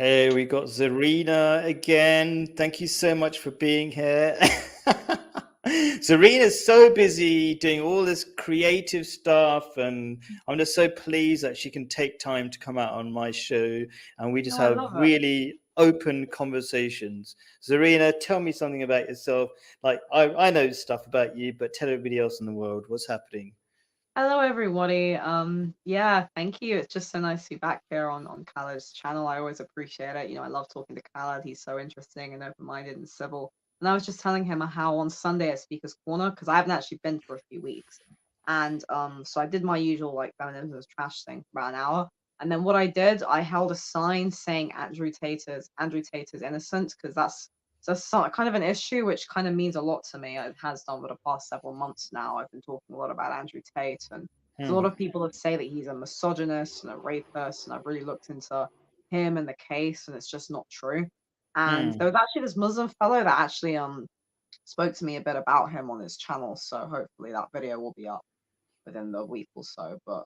Hey, we got Zarina again. Thank you so much for being here. Zarina's so busy doing all this creative stuff, and I'm just so pleased that she can take time to come out on my show and we just No, I have love it. really open conversations. Zarina, tell me something about yourself. Like, I know stuff about you, but tell everybody else in the world what's happening. Hello, everybody. Yeah, thank you. It's just so nice to be back here on Khaled's channel. I always appreciate it. I love talking to Khaled. He's so interesting and open-minded and civil. And I was just telling him how on Sunday at Speaker's Corner, because I haven't actually been for a few weeks, and so I did my usual like feminism is trash thing for about an hour. And then what I did, I held a sign saying Andrew Tate is innocent, because that's kind of an issue which kind of means a lot to me. It has done for the past several months now. I've been talking a lot about Andrew Tate, and there's a lot Hmm. of people that say that he's a misogynist and a rapist, and I've really looked into him and the case, and it's just not true. And Hmm. there was actually this Muslim fellow that actually spoke to me a bit about him on his channel, so hopefully that video will be up within the week or so. But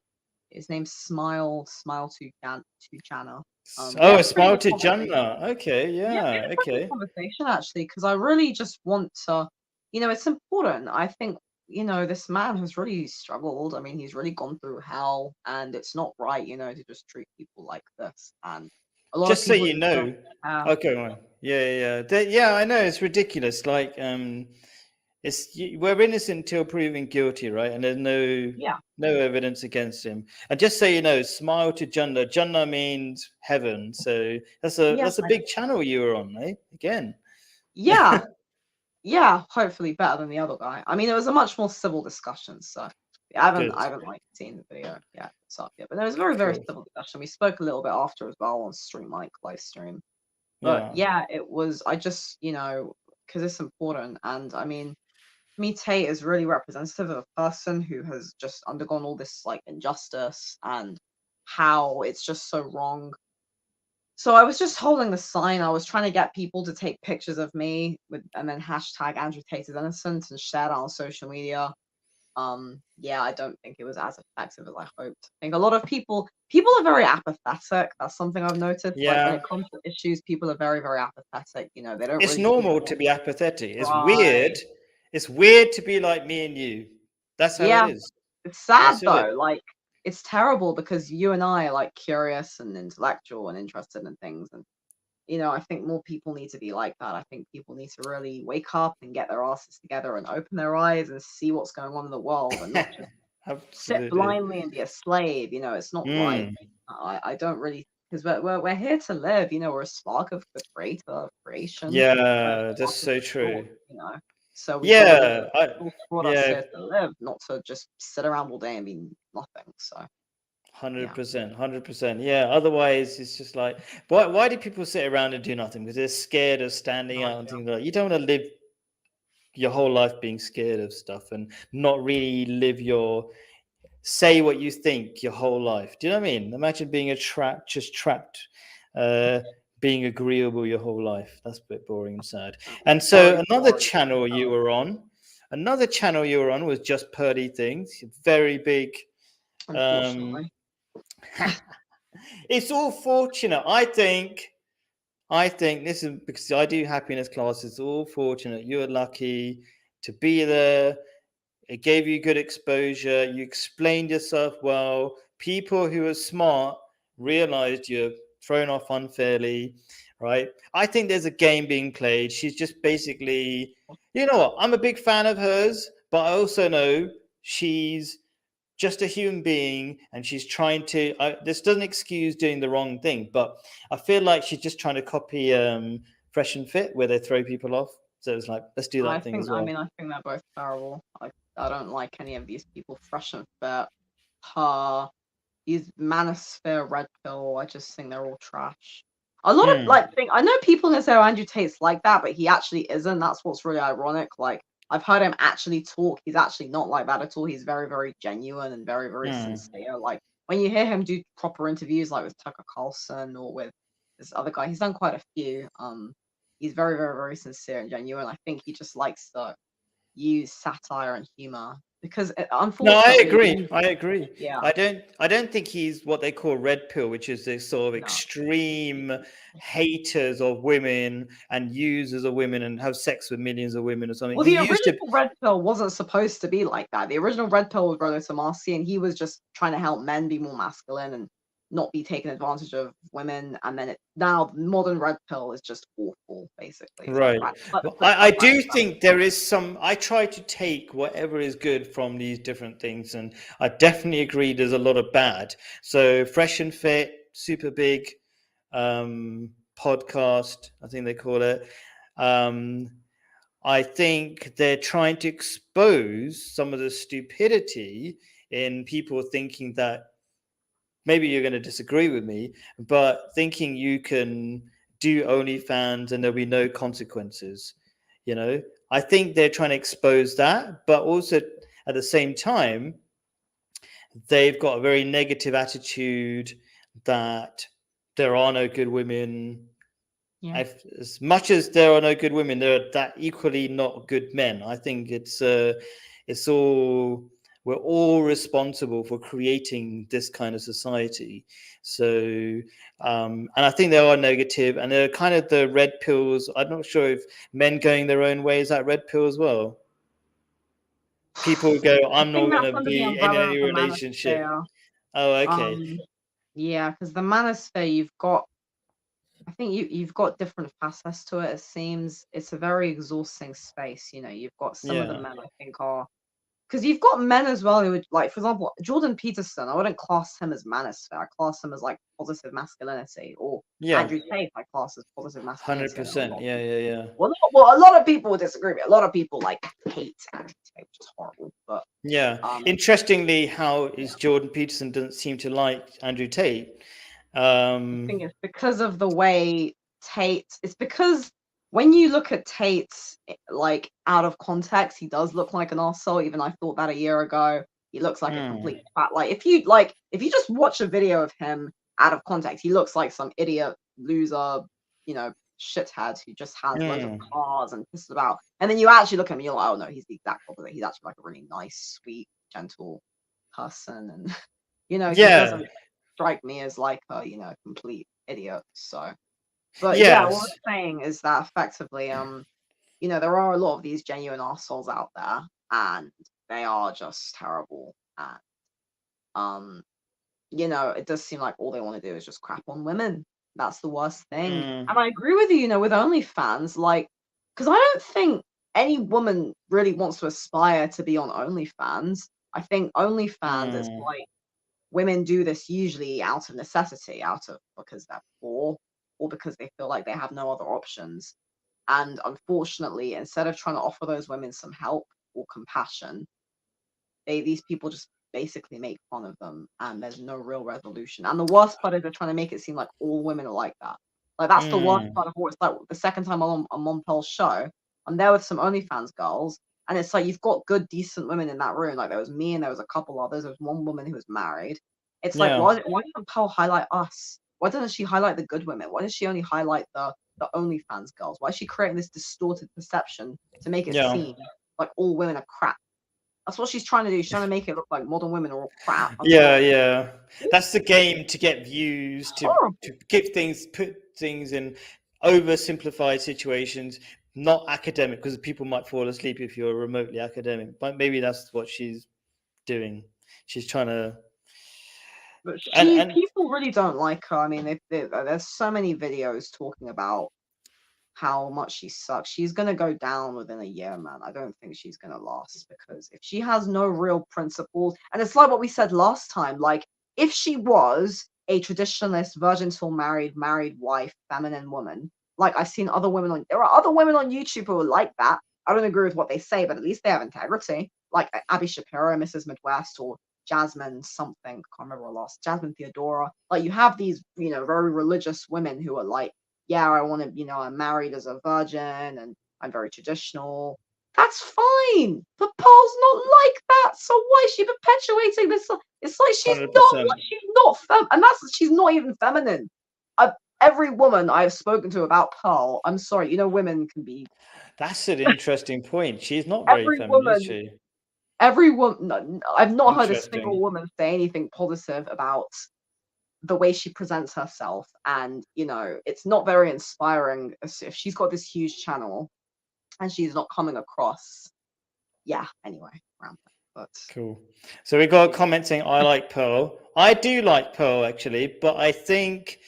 his name's Smile to Jana. We Oh, had a a pretty smile good to conversation. Jannah. Okay, Yeah, we had yeah, a pretty good okay. conversation actually, because I really just want to, it's important. I think, this man has really struggled. I mean, he's really gone through hell, and it's not right, to just treat people like this. And a lot of Just so people you just don't know. care. Okay, well, yeah, yeah, yeah. Yeah, I know it's ridiculous. Like, we're innocent until proven guilty, right? And there's Yeah, no evidence against him. And just so you know, smile to Jannah. Jannah means heaven. So yeah, that's a big channel you were on, eh? Again. yeah, yeah. Hopefully better than the other guy. I mean, it was a much more civil discussion, so yeah, I Good. haven't like seen the video yet. It's up yet, but there was a very, very Cool. civil discussion. We spoke a little bit after as well on stream, like live stream. But Yeah. yeah, it was. I just, because it's important. And I mean, me, Tate is really representative of a person who has just undergone all this like injustice and how it's just so wrong. So I was just holding the sign. I was trying to get people to take pictures of me with and then hashtag Andrew Tate is innocent and share that on social media. Yeah, I don't think it was as effective as I hoped. I think a lot of people are very apathetic. That's something I've noticed. Like when Yeah. it comes to issues, people are very, very apathetic. They don't It's really give normal a to be apathetic. It's right. weird. It's weird to be like me and you. That's how it Yeah, is. it's sad That's it. though. Like it's terrible because you and I are like curious and intellectual and interested in things. And I think more people need to be like that. I think people need to really wake up and get their asses together and open their eyes and see what's going on in the world and not just sit Absolutely. blindly and be a slave. It's not right. Mm. I don't really, because we're here to live. We're a spark of the creator of creation. We're a Yeah, that's spark of so the source. true. So we've got to live. Yeah, Source brought us yeah, here to live, not to just sit around all day and be nothing. So yeah, 100%, 100%. Yeah, otherwise it's just like, why do people sit around and do nothing? Because they're scared of standing no out and idea. things like that. You don't want to live your whole life being scared of stuff and not really say what you think your whole life. Do you know what I mean? Imagine being just trapped, uh, being agreeable your whole life. That's a bit boring and sad. And Very so boring. another channel you were on was Just Purdy Things. Very big. Um, Unfortunately. it's all fortunate. I think this is because I do happiness classes. It's all fortunate. You're lucky to be there. It gave you good exposure. You explained yourself well. People who are smart realized you're thrown off unfairly, right? I think there's a game being played. She's just basically, you know what? I'm a big fan of hers, but I also know she's just a human being and she's trying to. This doesn't excuse doing the wrong thing, but I feel like she's just trying to copy Fresh and Fit, where they throw people off. So it's like, let's do that thing as I well. mean, I think they're both terrible. I don't like any of these people. Fresh and Fit, her, these Manosphere, Red Pill. I just think they're all trash. A lot of Hmm. I know people gonna say, "Oh, Andrew Tate's like that," but he actually isn't. That's what's really ironic. Like I've heard him actually talk. He's actually not like that at all. He's very, very genuine and very, very Hmm. sincere. Like when you hear him do proper interviews, like with Tucker Carlson or with this other guy, he's done quite a few. He's very, very, very sincere and genuine. I think he just likes to use satire and humor because No, I unfortunately, agree. I agree. yeah, I don't think he's what they call red pill, which is this sort of no. extreme haters of women and users of women and have sex with millions of women or something. Well, He the used to, original Red Pill wasn't supposed to be like that. The original Red Pill was Rollo Tomasi, and he was just trying to help men be more masculine and not be taken advantage of women. And then now modern Red Pill is just awful, basically. It's like right. let's Well, push I back do radical. think there is some, I try to take whatever is good from these different things, and I definitely agree there's a lot of bad. So, Fresh and Fit, super big podcast, I think they call it. Um, I think they're trying to expose some of the stupidity in people thinking that maybe you're going to disagree with me, but thinking you can do OnlyFans and there'll be no consequences. You know, I think they're trying to expose that, but also at the same time, they've got a very negative attitude that there are no good women. Yeah. As much as there are no good women, there are that equally not good men. I think it's all, we're all responsible for creating this kind of society. So, and I think there are negative, and they're kind of the red pills. I'm not sure if men going their own way is that red pill as well. People go, I I'm think not that's going to under the be in umbrella of any the relationship. manosphere. Oh, okay. Um, yeah, because the manosphere, I think you've got different facets to it. It seems it's a very exhausting space. You've got some of the Yeah. men I think are because you've got men as well who would like, for example, Jordan Peterson. I wouldn't class him as manosphere. I class him as like positive masculinity, or Yeah. Andrew Tate. I class as positive masculinity. I know a 100%. lot. Yeah. Yeah. Yeah. Well, a lot of people would disagree with me. A lot of people like hate Andrew Tate, which is horrible. But Yeah. um, Interestingly, how yeah. is Jordan Peterson doesn't seem to like Andrew Tate. I think it's because of the way it's because when you look at Tate like out of context, he does look like an arsehole. Even I thought that a year ago. He looks like a complete fat. Like if you just watch a video of him out of context, he looks like some idiot loser, shithead who just has loads of cars and pisses about. And then you actually look at him and you're like, oh no, he's the exact opposite. He's actually like a really nice, sweet, gentle person. And he Yeah. doesn't strike me as like a complete idiot. So, but yeah, what Yes. I'm saying is that effectively, there are a lot of these genuine assholes out there, and they are just terrible. And it does seem like all they want to do is just crap on women. That's the worst thing. And I agree with you, with OnlyFans, like, because I don't think any woman really wants to aspire to be on OnlyFans. I think OnlyFans is like women do this usually out of necessity, because they're poor or because they feel like they have no other options. And unfortunately, instead of trying to offer those women some help or compassion, these people just basically make fun of them, and there's no real resolution. And the worst part is they're trying to make it seem like all women are like that. Like that's the worst part of all. It's like the second time I'm on Pearl's show, I'm there with some OnlyFans girls, and it's like you've got good, decent women in that room. Like there was me and there was a couple others. There was one woman who was married. It's like Yeah. why doesn't Pearl highlight us? Why doesn't she highlight the good women? Why does she only highlight the OnlyFans girls? Why is she creating this distorted perception to make it Yeah. seem like all women are crap? That's what she's trying to do. She's trying to make it look like modern women are all crap. Yeah. Yeah. That's the game, to get views, to put things in oversimplified situations, not academic, because people might fall asleep if you're remotely academic. But maybe that's what she's doing. She's trying to. But And people really don't like her. I mean, there's so many videos talking about how much she sucks. She's gonna go down within a year, man. I don't think she's gonna last, because if she has no real principles, and it's like what we said last time, like if she was a traditionalist, virgin till married wife, feminine woman, like I've seen there are other women on YouTube who are like that. I don't agree with what they say, but at least they have integrity. Like Abby Shapiro, Mrs. Midwest, or Jasmine something, can't remember her last, Jasmine Theodora. Like you have these, very religious women who are like, yeah, I want to, I'm married as a virgin and I'm very traditional. That's fine. But Pearl's not like that. So why is she perpetuating this? It's like she's not 100%. and she's not even feminine. Every woman I've spoken to about Pearl, I'm sorry, women can be. That's an interesting point. She's not very Every feminine, is woman she? every woman, I've not heard a single Interesting. woman say anything positive about the way she presents herself. And, it's not very inspiring if she's got this huge channel and she's not coming across. Yeah, anyway, around that. But Cool. So we got a yeah. comment saying, I like Pearl. I do like Pearl, actually, but I think,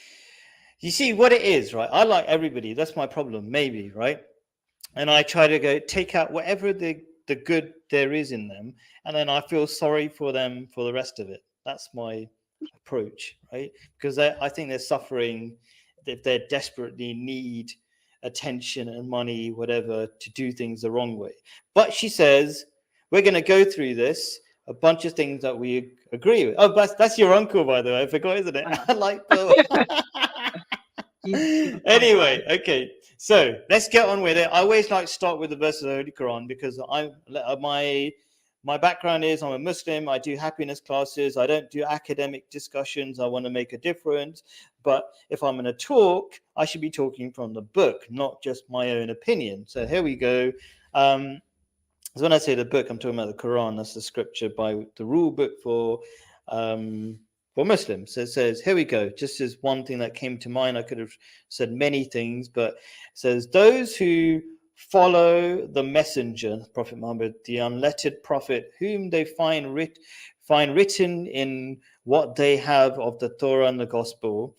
you see what it is, right? I like everybody. That's my problem, maybe, right? And I try to go take out whatever the good there is in them, and then I feel sorry for them for the rest of it. That's my approach, right? Because I think they're suffering, that they desperately need attention and money, whatever, to do things the wrong way. But she says, we're going to go through this, a bunch of things that we agree with. Oh, that's your uncle, by the way. I forgot, isn't it? I know. I like Bill. He's a funny guy. Anyway, okay, so let's get on with it. I always like to start with the verse of the Holy Quran because my background is I'm a Muslim. I do happiness classes. I don't do academic discussions. I want to make a difference. But if I'm going to talk, I should be talking from the book, not just my own opinion. So here we go. So when I say the book, I'm talking about the Quran. That's the scripture by the rule book for Muslims. So it says, here we go. Just as one thing that came to mind, I could have said many things, but it says, those who follow the messenger, Prophet Muhammad, the unlettered prophet, whom they find written in what they have of the Torah and the Gospel,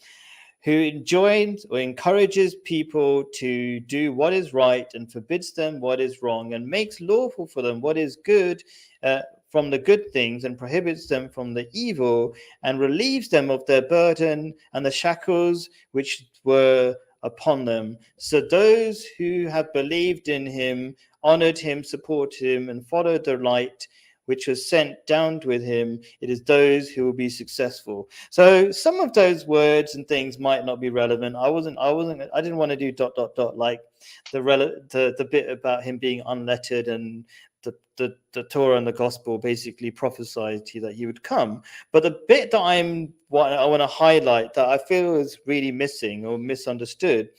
who enjoins or encourages people to do what is right and forbids them what is wrong and makes lawful for them what is good from the good things and prohibits them from the evil and relieves them of their burden and the shackles which were upon them. So those who have believed in him, honored him, supported him, and followed the light which was sent down with him, it is those who will be successful. So some of those words and things might not be relevant. I didn't want to do ... like the bit about him being unlettered and the Torah and the gospel basically prophesied to you that he would come. But the bit that I want to highlight that I feel is really missing or misunderstood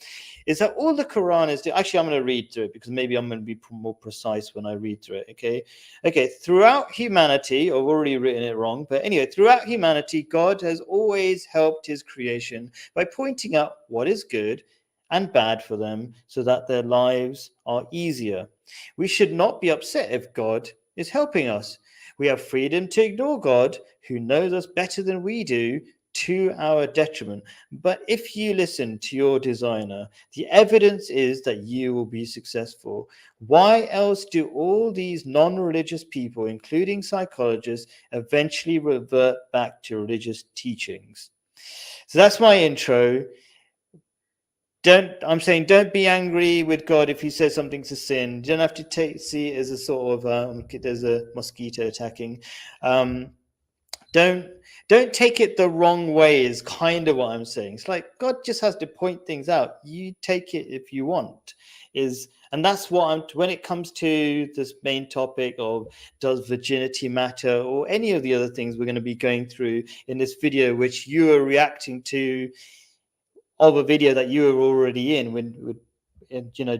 is that all the Quran is actually, I'm going to read through it because maybe I'm going to be more precise when I read through it. Okay, throughout humanity, I've already written it wrong, but anyway, throughout humanity, God has always helped his creation by pointing out what is good and bad for them so that their lives are easier. We should not be upset if God is helping us. We have freedom to ignore God, who knows us better than we do, to our detriment. But if you listen to your designer, the evidence is that you will be successful. Why else do all these non-religious people, including psychologists, eventually revert back to religious teachings? So that's my intro. I'm saying don't be angry with God if he says something's a sin. You don't have to see it as a sort of there's a mosquito attacking. Don't take it the wrong way is kind of what I'm saying. It's like God just has to point things out. You take it if you want. And that's what when it comes to this main topic of does virginity matter or any of the other things we're going to be going through in this video, which you are reacting to of a video that you were already in with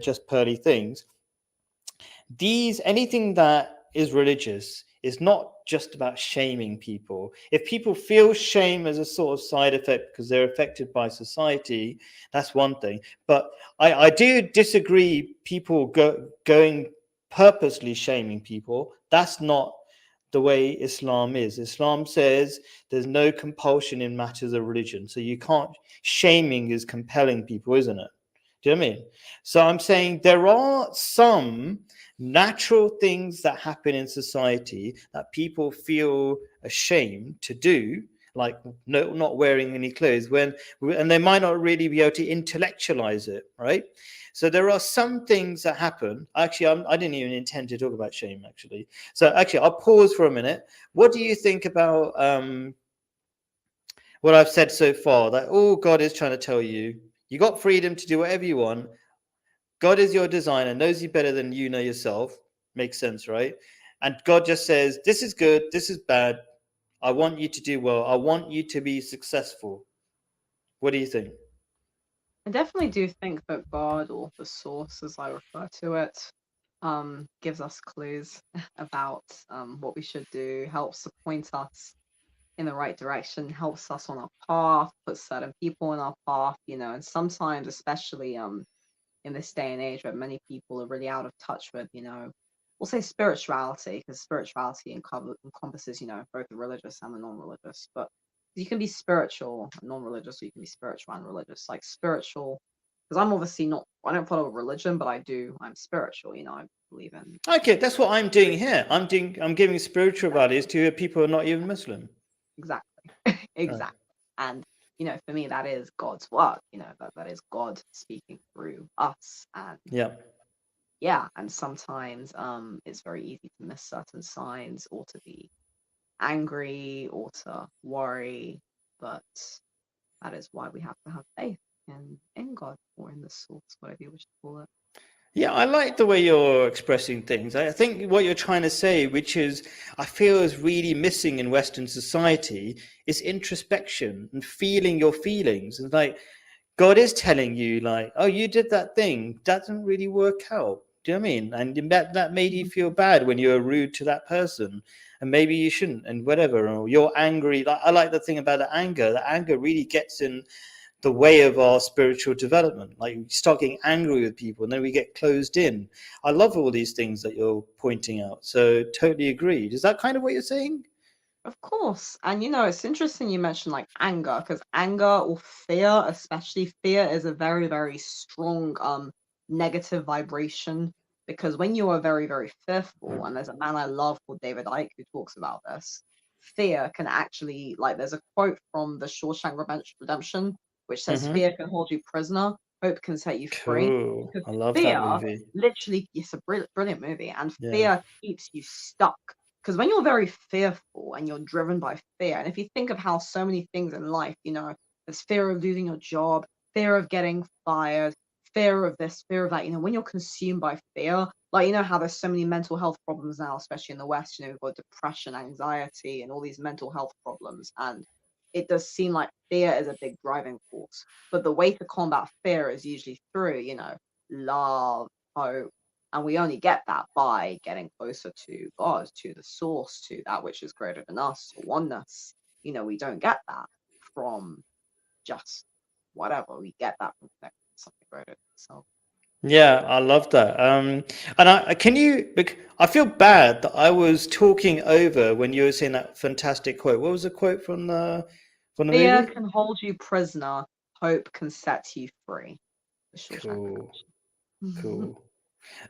just pearly things. Anything that is religious is not just about shaming people. If people feel shame as a sort of side effect because they're affected by society, that's one thing. But I do disagree people going purposely shaming people. That's not the way Islam is. Islam says there's no compulsion in matters of religion. So you can't, shaming is compelling people, isn't it? Do you know what I mean? So I'm saying there are some natural things that happen in society that people feel ashamed to do, like not wearing any clothes, and they might not really be able to intellectualize it, right? So there are some things that happen. Actually, I didn't even intend to talk about shame, actually. So actually, I'll pause for a minute. What do you think about what I've said so far? That all God is trying to tell you, you got freedom to do whatever you want. God is your designer, knows you better than you know yourself. Makes sense, right? And God just says, this is good, this is bad. I want you to do well. I want you to be successful. What do you think? I definitely do think that God, or the source as I refer to it, gives us clues about what we should do, helps to point us in the right direction, helps us on our path, puts certain people in our path, and sometimes, especially in this day and age where many people are really out of touch with, we'll say spirituality, because spirituality encompasses, both the religious and the non-religious. But you can be spiritual and non-religious, or you can be spiritual and religious. Like spiritual, because I'm obviously not, I don't follow a religion, but I'm spiritual, I believe in Okay, that's what I'm doing faith. here. I'm giving spiritual values to people who are not even Muslim. Exactly. Right. Exactly. And for me, that is God's work, that is God speaking through us. And Yeah. yeah, and sometimes it's very easy to miss certain signs, or to be angry, or to worry. But that is why we have to have faith in God, or in the source, whatever you wish to call it. Yeah, I like the way you're expressing things. I think what you're trying to say, which is, I feel is really missing in Western society, is introspection and feeling your feelings. And like, God is telling you, like, oh, you did that thing, that didn't really work out. Do you know what I mean? And that made you Mhm. feel bad when you were rude to that person, and maybe you shouldn't, and whatever. Or you're angry. Like, I like the thing about the anger. The anger really gets in the way of our spiritual development. Like we start getting angry with people, and then we get closed in. I love all these things that you're pointing out. So totally agreed. Is that kind of what you're saying? Of course. And it's interesting you mentioned like anger, because anger or fear, especially fear, is a very, very strong negative vibration. Because when you are very, very fearful, and there's a man I love called David Icke who talks about this, fear can actually, like, there's a quote from the Shawshank Redemption, which says, Mm-hmm. fear can hold you prisoner, hope can set you free. Cool. Because I love that fear movie. literally, it's a brilliant movie, and Yeah. fear keeps you stuck. Because when you're very fearful and you're driven by fear, and if you think of how so many things in life, there's fear of losing your job, fear of getting fired, fear of this, fear of that, when you're consumed by fear, like, how there's so many mental health problems now, especially in the West, we've got depression, anxiety, and all these mental health problems. And it does seem like fear is a big driving force. But the way to combat fear is usually through, love, hope, and we only get that by getting closer to God, to the source, to that which is greater than us, oneness. We don't get that from just whatever. We get that from connecting to something greater than itself. Yeah, I love that. And can you? I feel bad that I was talking over when you were saying that fantastic quote. What was the quote from the Fear movie? can hold you prisoner, hope can set you free. The Shawshank Cool, Redemption. cool.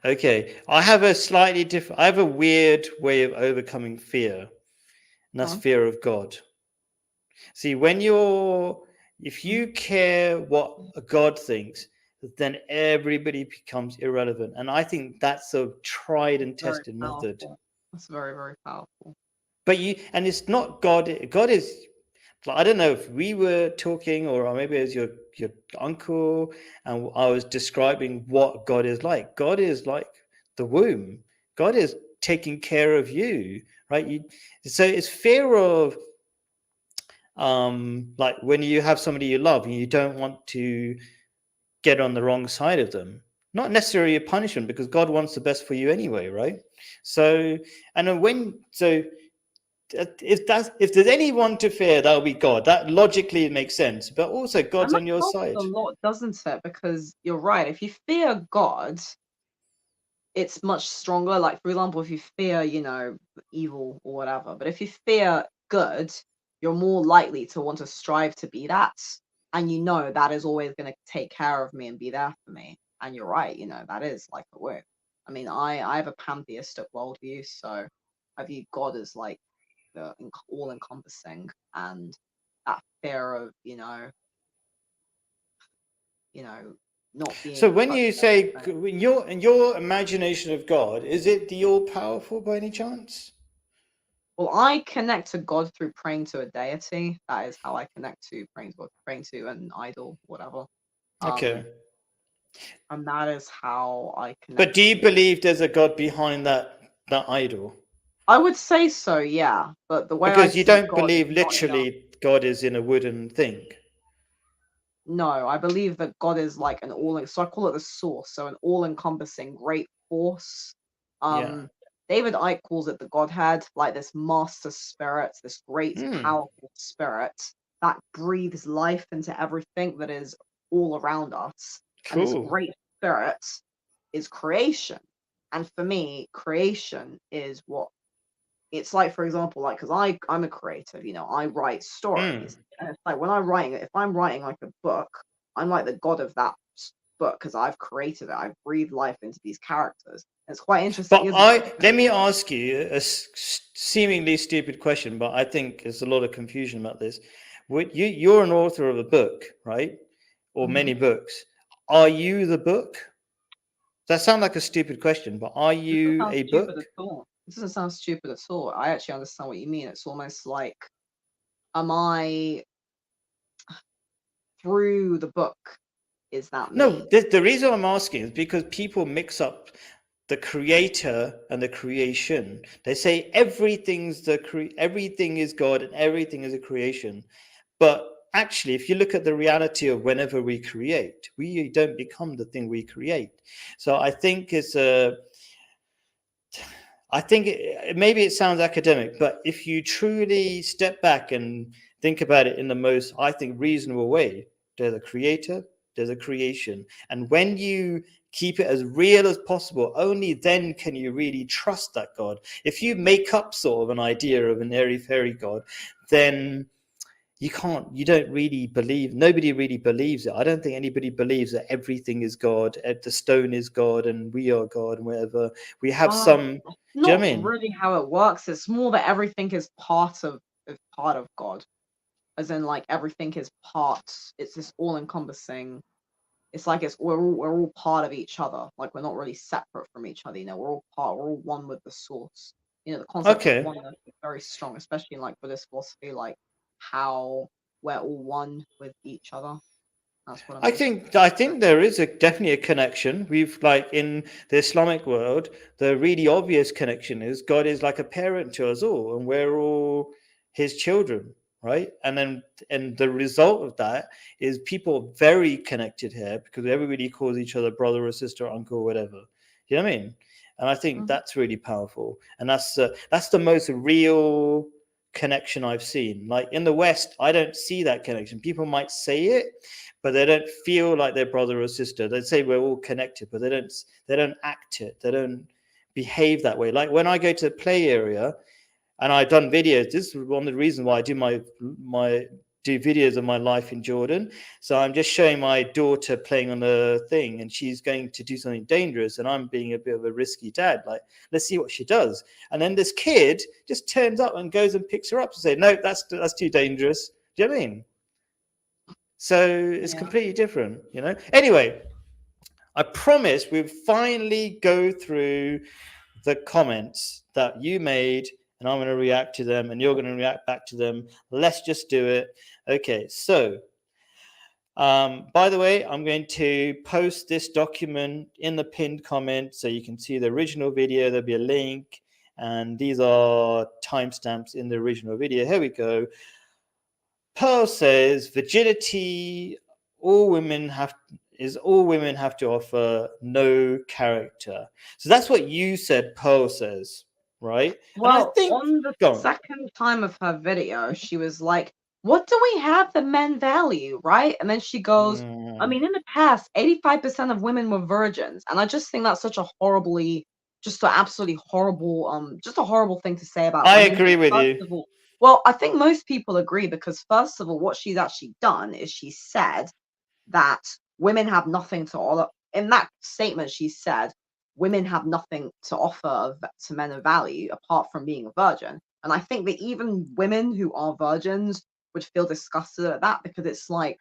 Okay, I have a slightly different. I have a weird way of overcoming fear, and that's Oh, fear of God. See, if mhm. you care what a God thinks, then everybody becomes irrelevant. And I think that's a tried That's and very tested method. powerful. That's very, very powerful. But and it's not God. God is, like, I don't know if we were talking, or maybe it was your uncle, and I was describing what God is like. God is like the womb. God is taking care of you, right? So it's fear of, like when you have somebody you love and you don't want to get on the wrong side of them. Not necessarily a punishment, because God wants the best for you anyway, right? So, and then if there's anyone to fear, that'll be God. That logically makes sense, but also And God's that on your helps side. a lot, doesn't it? Because you're right. If you fear God, it's much stronger. Like, for example, if you fear, evil or whatever, but if you fear good, you're more likely to want to strive to be that. And that is always going to take care of me and be there for me. And you're right, that is like a word. I mean, I have a pantheistic worldview, so I view God as like the all encompassing, and that fear of, you know, not being So in when touch you with say, everything. in your imagination of God, is it the all powerful by any chance? Well, I connect to God through praying to a deity. That is how I connect to praying to an idol, whatever. Um, Okay. and that is how I But connect do you to. believe there's a God behind that idol? I would say so, yeah. But the way I Because you see don't God is believe not in a. literally God is in a wooden thing. No, I believe that God is like an all. So I call it the source. So an all-encompassing great force. Yeah. Um, David Icke calls it the Godhead, like this master spirit, this great, Hmm. powerful spirit that breathes life into everything that is all around us. And this Cool. great spirit is creation. And for me, creation is what it's like, for example, like, because I'm a creative, I write Hmm. stories. And it's like when if I'm writing like a book, I'm like the god of that book because I've created it. I've breathed life into these characters. And it's quite interesting, But isn't it? let me ask you a seemingly stupid question, but I think there's a lot of confusion about this. You're an author of a book, right? Or Mhm. many books. Are you the book? That sounds like a stupid question, but are This doesn't you sound a stupid book? at all. This doesn't sound stupid at all. I actually understand what you mean. It's almost like, am I through the book? Is that No, me? the reason I'm asking is because people mix up the creator and the creation. They say everything is God and everything is a creation. But actually, if you look at the reality of whenever we create, we don't become the thing we create. So I think maybe it sounds academic, but if you truly step back and think about it in the most, I think, reasonable way, there's a creator, there's a creation. And when you keep it as real as possible, only then can you really trust that God. If you make up sort of an idea of an airy fairy God, then you don't really believe, nobody really believes it. I don't think anybody believes that everything is God, the stone is God, and we are God, and whatever. We have Uh, some, do you know Not what I mean? really how it works. It's more that everything is part of God. As in, like, everything is part. It's this all-encompassing. It's like we're all part of each other. Like, we're not really separate from each other. We're all one with the source. The concept of Okay. oneness is very strong, especially in like Buddhist philosophy, like how we're all one with each other. That's what I mean. I think there is definitely a connection. We've like in the Islamic world, the really obvious connection is God is like a parent to us all, and we're all His children, right? And the result of that is people are very connected here because everybody calls each other brother or sister, or uncle, or whatever. You know what I mean? And I think Mhm. that's really powerful, and that's the most real connection I've seen. Like in the West, I don't see that connection. People might say it, but they don't feel like they're brother or sister. They say we're all connected, but they don't act it. They don't behave that way. Like when I go to the play area and I've done videos, this is one of the reasons why I do videos of my life in Jordan. So I'm just showing my daughter playing on the thing and she's going to do something dangerous and I'm being a bit of a risky dad. Like, let's see what she does. And then this kid just turns up and goes and picks her up and say, no, that's too dangerous. Do you know what I mean? So it's Yeah. completely different. Anyway, I promise we'll finally go through the comments that you made, and I'm going to react to them, and you're going to react back to them. Let's just do it. Okay, so by the way, I'm going to post this document in the pinned comment so you can see the original video. There'll be a link, and these are timestamps in the original video. Here we go. Pearl says virginity, all women have to offer, no character. So that's what you said Pearl says, right? And I Well, think on the go on. second time of her video, she was like, "What do we have that men value, right?" And then she goes, "I Mm, mean, in the past, 85% of women were virgins." And I just think that's such a just an absolutely horrible, just a horrible thing to say about I women. agree Because with first you. of all, well, I think most people agree because first of all, what she's actually done is she said that women have nothing to offer. In that statement, she said women have nothing to offer to men of value apart from being a virgin. And I think that even women who are virgins would feel disgusted at that because it's like,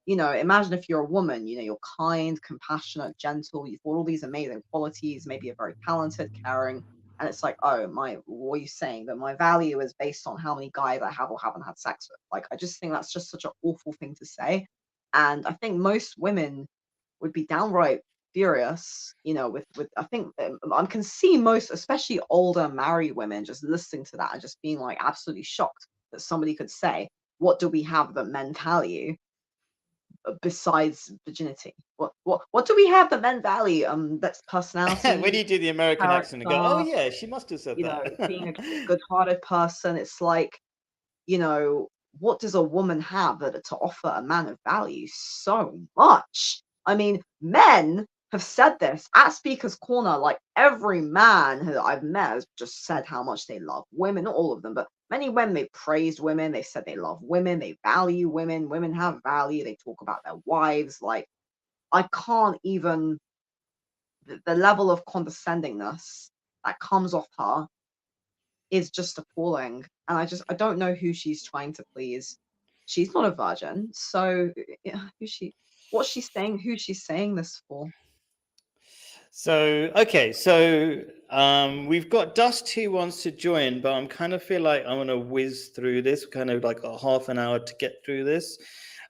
imagine if you're a woman, you're kind, compassionate, gentle, you've got all these amazing qualities, maybe you're very talented, caring, and it's like, oh my, what are you saying? That my value is based on how many guys I have or haven't had sex with. Like, I just think that's just such an awful thing to say. And I think most women would be downright furious, with I think I can see most, especially older married women, just listening to that and just being like absolutely shocked that somebody could say, "What do we have that men value?" besides virginity? What do we have that men value? That's When personality, you do the American accent and go, oh character, yeah, she must have said being a that. good-hearted person. It's like, what does a woman have to offer a man of value? So much. I mean, men have said this at Speaker's Corner. Like every man that I've met has just said how much they love women. Not all of them, but many women. They praised women. They said they love women. They value women. Women have value. They talk about their wives. Like I can't even the level of condescendingness that comes off her is just appalling. And I don't know who she's trying to please. She's not a virgin, so who's she? What's she saying? Who's she saying this for? So okay, so we've got Dust who wants to join, but I'm kind of feel like I'm gonna whiz through this, kind of like a half an hour to get through this.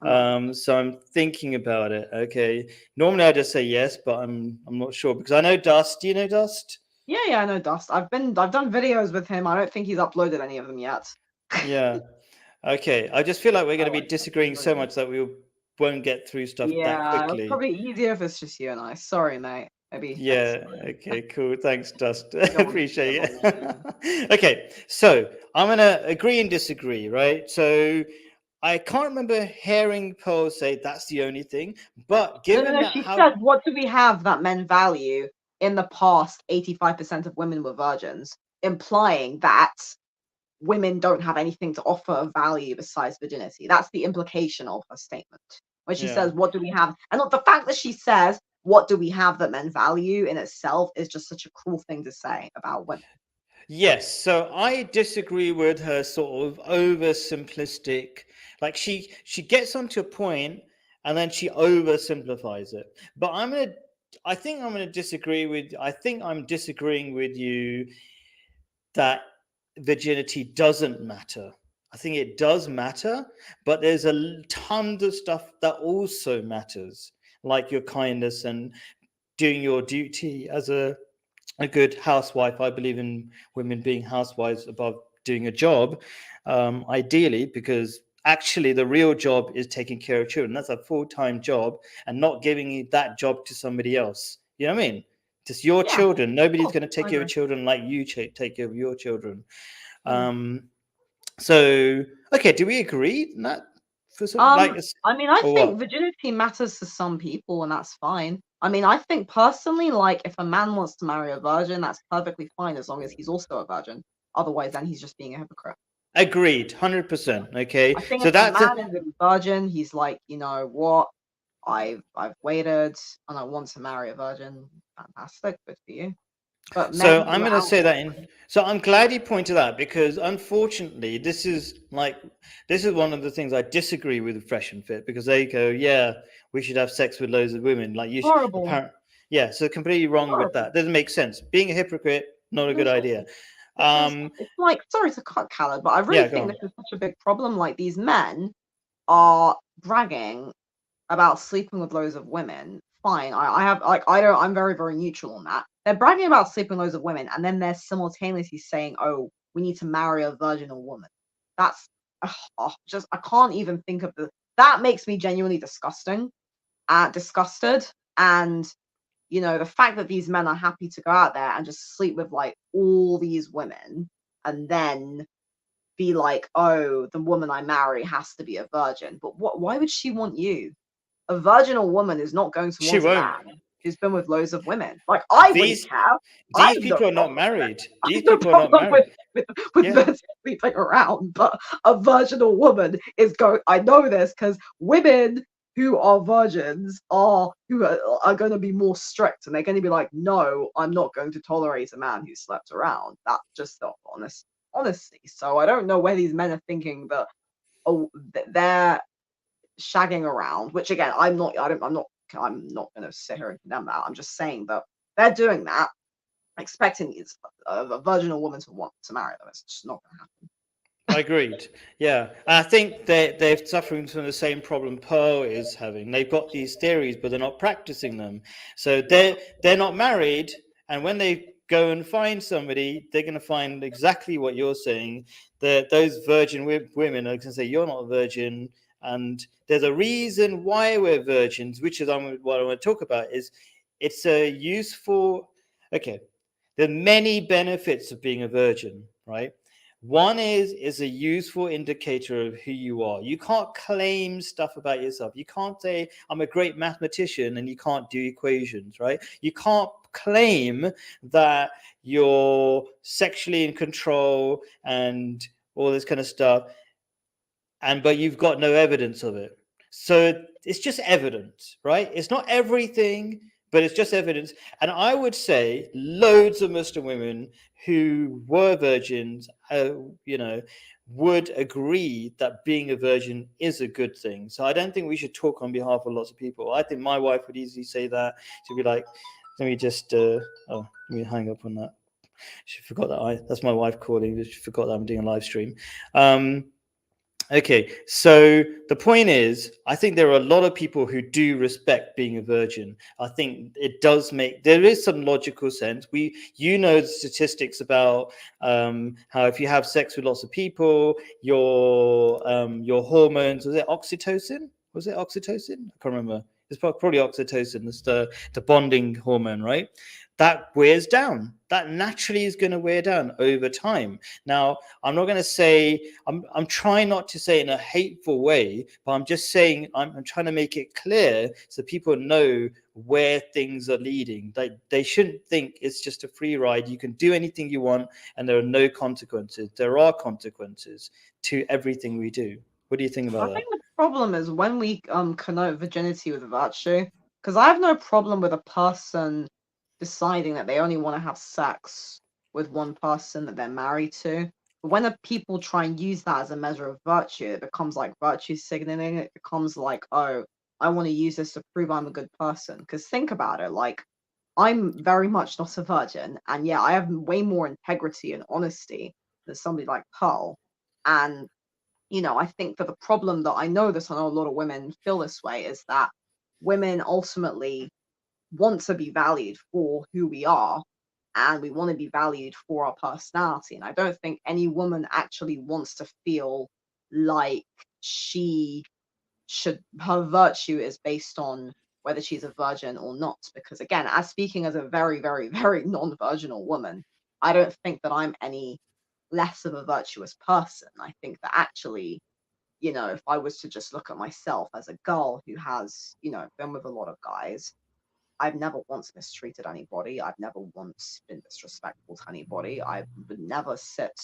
So I'm thinking about it. Okay, normally I just say yes, but I'm not sure because I know Dust. Do you know Dust? Yeah, I know Dust. I've done videos with him. I don't think he's uploaded any of them yet. Yeah. Okay. I just feel like we're going to be Oh, disagreeing so much that we won't get through stuff that yeah, it's quickly. probably easier if it's just you and I. Sorry, mate. Maybe next Yeah. time. Okay. Cool. Thanks, Dust. You don't want to Appreciate get on me. it. Okay. So I'm gonna agree and disagree, right? So I can't remember hearing Pearl say that's the only thing, but given No. that She how said, "What do we have that men value?" In the past, 85% of women were virgins, implying that women don't have anything to offer of value besides virginity. That's the implication of her statement. When she yeah. says, "What do we have?" And not the fact that she says, "What do we have that men value?" in itself is just such a cruel thing to say about women. Yes, so I disagree with her sort of oversimplistic. Like she gets onto a point and then she oversimplifies it. But I think I'm gonna disagree with. I think I'm disagreeing with you that virginity doesn't matter. I think it does matter, but there's a ton of stuff that also matters, like your kindness and doing your duty as a good housewife. I believe in women being housewives above doing a job, ideally, because actually the real job is taking care of children. That's a full-time job and not giving that job to somebody else. You know what I mean? Just your Yeah, children. Nobody's cool. going to take I care agree. of children like you take care of your children. Mm. Um, so, okay, do we agree on that for some, Um, I mean, I or think what? virginity matters to some people, and that's fine. I mean, I think personally, like, if a man wants to marry a virgin, that's perfectly fine as long as he's also a virgin. Otherwise, then he's just being a hypocrite. Agreed, 100%. Okay, I think so if a that's a man is a virgin, he's like, you know what? I've waited and I want to marry a virgin. Fantastic, good for you. But So men I'm who are going to out say there, that in. So I'm glad you pointed out because unfortunately, this is one of the things I disagree with Fresh and Fit because they go, yeah, we should have sex with loads of women. Like you, horrible, apparently, yeah. So completely wrong with horrible. that. Doesn't make sense. Being a hypocrite, not a good idea. Because it's like, sorry to cut Khaled, but I really Yeah, go think on. this is such a big problem. Like these men are bragging about sleeping with loads of women. Fine, I have like I don't I'm very very neutral on that. They're bragging about sleeping with loads of women, and then they're simultaneously saying, "Oh, we need to marry a virginal woman." That's just I can't even think of the. That makes me genuinely disgusted, and the fact that these men are happy to go out there and just sleep with like all these women, and then be like, "Oh, the woman I marry has to be a virgin." But why would she want you? A virginal woman is not going to She want a won't. man who's been with loads of women. Like I wouldn't These care. I these have no people are not problem. married. I These have no people are not problem married. with Yeah. men sleeping around, but a virginal woman is going. I know this because women who are virgins are going to be more strict, and they're going to be like, "No, I'm not going to tolerate a man who slept around." That's just not honesty. So I don't know where these men are thinking that they're shagging around, which again, I'm not going to sit here and condemn that. I'm just saying that they're doing that, expecting a virginal woman to want to marry them. It's just not going to happen. I agreed. Yeah, and I think they're suffering from the same problem Pearl is having. They've got these theories, but they're not practicing them. So they're not married, and when they go and find somebody, they're going to find exactly what you're saying. That those virgin women are going to say you're not a virgin, And there's a reason why we're virgins, which is what I want to talk about. Is it's a useful. Okay, there are many benefits of being a virgin, right? One is a useful indicator of who you are. You can't claim stuff about yourself. You can't say, I'm a great mathematician and you can't do equations, right? You can't claim that you're sexually in control and all this kind of stuff, but you've got no evidence of it. So it's just evidence, right? It's not everything, but it's just evidence. And I would say loads of Muslim women who were virgins, would agree that being a virgin is a good thing. So I don't think we should talk on behalf of lots of people. I think my wife would easily say that. She'd be like, let me just, let me hang up on that. She forgot that that's my wife calling. She forgot that I'm doing a live stream. Okay, so the point is, I think there are a lot of people who do respect being a virgin. I think it does there is some logical sense. The statistics about how if you have sex with lots of people, your hormones, was it oxytocin? Was it oxytocin? I can't remember. It's probably oxytocin. It's the bonding hormone, right? That wears down. That naturally is going to wear down over time. Now, I'm not going to say, I'm trying not to say in a hateful way, but I'm just saying, I'm trying to make it clear so people know where things are leading. They shouldn't think it's just a free ride. You can do anything you want and there are no consequences. There are consequences to everything we do. What do you think about I that? think the problem is when we connote virginity with virtue, because I have no problem with a person deciding that they only want to have sex with one person that they're married to. But when people try and use that as a measure of virtue, it becomes like virtue signaling. It becomes like, oh, I want to use this to prove I'm a good person. Because think about it, like I'm very much not a virgin, and yeah, I have way more integrity and honesty than somebody like Pearl. And I think that the problem that I know that I know a lot of women feel this way is that women ultimately want to be valued for who we are, and we want to be valued for our personality. And I don't think any woman actually wants to feel like she her virtue is based on whether she's a virgin or not. Because again, as speaking as a very, very, very non-virginal woman, I don't think that I'm any less of a virtuous person. I think that actually, if I was to just look at myself as a girl who has, been with a lot of guys, I've never once mistreated anybody. I've never once been disrespectful to anybody. I would never sit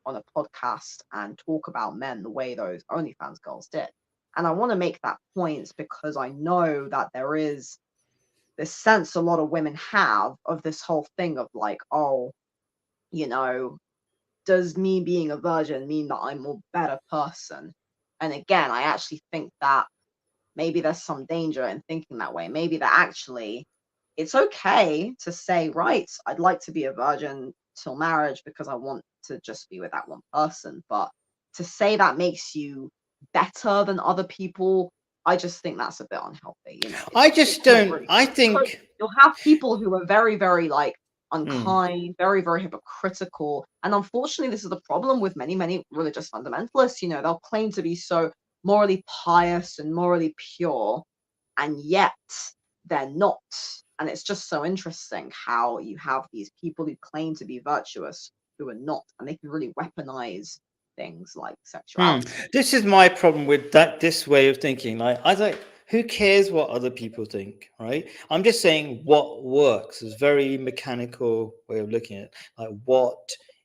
on a podcast and talk about men the way those OnlyFans girls did. And I want to make that point because I know that there is this sense a lot of women have of this whole thing of like, oh, you know, does me being a virgin mean that I'm a better person? And again, I actually think that maybe there's some danger in thinking that way. Maybe that actually it's okay to say, right, I'd like to be a virgin till marriage because I want to just be with that one person. But to say that makes you better than other people, I just think that's a bit unhealthy. I It just can't don't. really, I because think. you'll have people who are very, very like Hmm. unkind, very, very hypocritical. And unfortunately, this is the problem with many, many religious fundamentalists. They'll claim to be so morally pious and morally pure, and yet they're not. And it's just so interesting how you have these people who claim to be virtuous who are not, and they can really weaponize things like sexuality. This is my problem with this way of thinking. Like, I think, who cares what other people think, right? I'm just saying what works. Is very mechanical way of looking at it. Like what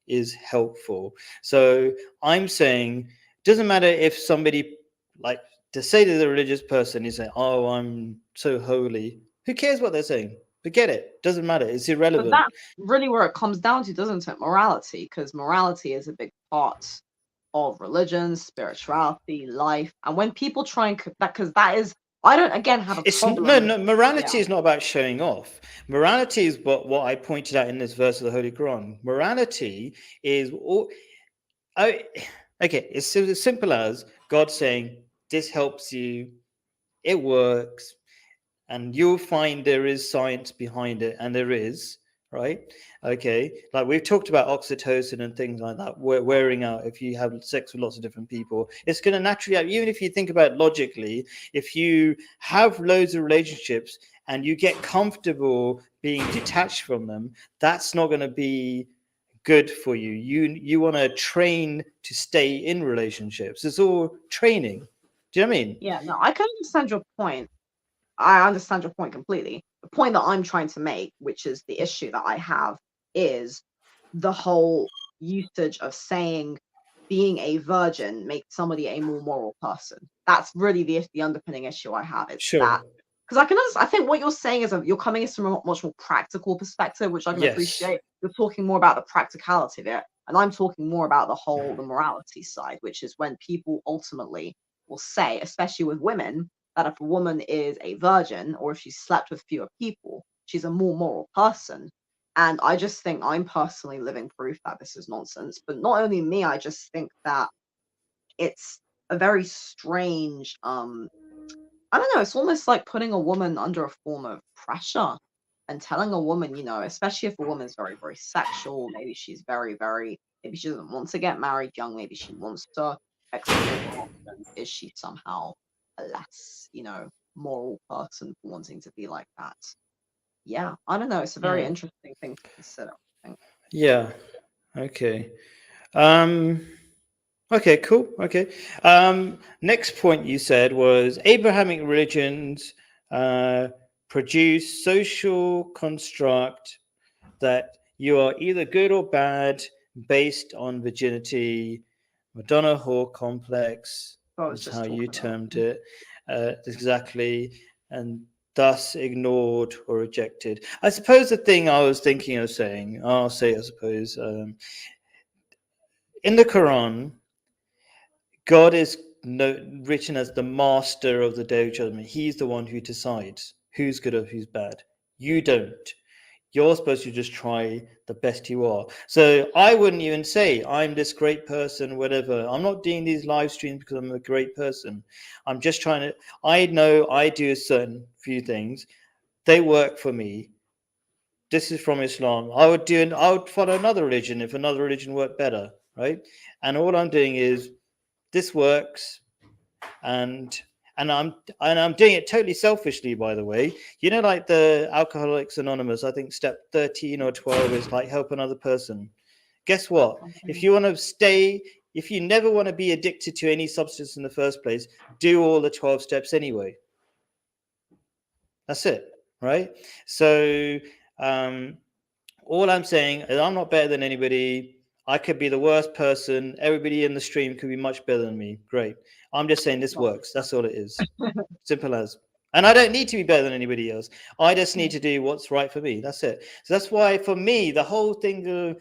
is helpful. So I'm saying, doesn't matter if somebody, like, to say to the religious person is saying, "Oh, I'm so holy." Who cares what they're saying? Forget it. Doesn't matter. It's But irrelevant. that's really where it comes down to, doesn't it? Morality, because morality is a big part of religion, spirituality, life. And when people try and that, because that is, I don't again have a It's no, problem. no. Yeah. Morality is not about showing off. Morality is what I pointed out in this verse of the Holy Quran. Morality is all. I, okay, it's as simple as God saying, "This helps you. It works," and you'll find there is science behind it, and there is. right? Okay, like we've talked about oxytocin and things like that wearing out if you have sex with lots of different people. It's going to naturally, even if you think about it logically, if you have loads of relationships and you get comfortable being detached from them, that's not going to be good for you. You want to train to stay in relationships. It's all training. Do you know what I mean? Yeah, no, I can understand your point. I understand your point completely. The point that I'm trying to make, which is the issue that I have, is the whole usage of saying being a virgin makes somebody a more moral person. That's really the underpinning issue I have. It's Sure. that because I can understand, I think what you're saying is you're coming from a much more practical perspective, which I can Yes. appreciate. You're talking more about the practicality of it, and I'm talking more about the morality side, which is when people ultimately will say, especially with women, that if a woman is a virgin or if she's slept with fewer people, she's a more moral person. And I just think I'm personally living proof that this is nonsense. But not only me, I just think that it's a very strange I don't know, it's almost like putting a woman under a form of pressure and telling a woman, especially if a woman's very, very sexual, maybe she's very, very, maybe she doesn't want to get married young, maybe she wants to explore her options. Is she somehow a less, moral person for wanting to be like that? Yeah, I don't know. It's a very Mm. interesting thing to consider, I think. Yeah. Okay. Um, okay, cool. Okay. Next point you said was Abrahamic religions uh, produce social construct that you are either good or bad based on virginity, Madonna whore complex I was is just how you talking about. termed it, exactly, and thus ignored or rejected. I suppose the thing I was thinking of saying, I'll say, I suppose, in the Quran, God is written as the master of the day of judgment. He's the one who decides who's good or who's bad. You don't. You're supposed to just try the best you are. So I wouldn't even say I'm this great person, whatever. I'm not doing these live streams because I'm a great person. I'm just trying to. I know I do a certain few things. They work for me. This is from Islam. I would follow another religion if another religion worked better, right? And all I'm doing is this works, and I'm doing it totally selfishly, by the way. Like the Alcoholics Anonymous, I think step 13 or 12 is like help another person. Guess what? if Mhm. you want to stay if you never want to be addicted to any substance in the first place, do all the 12 steps anyway. That's it, right? So um all I'm saying is I'm not better than anybody. I could be the worst person. Everybody in the stream could be much better than me. Great. I'm just saying this Not works. That's all it is. Simple as. And I don't need to be better than anybody else. I just need to do what's right for me. That's it. So that's why, for me, the whole thing of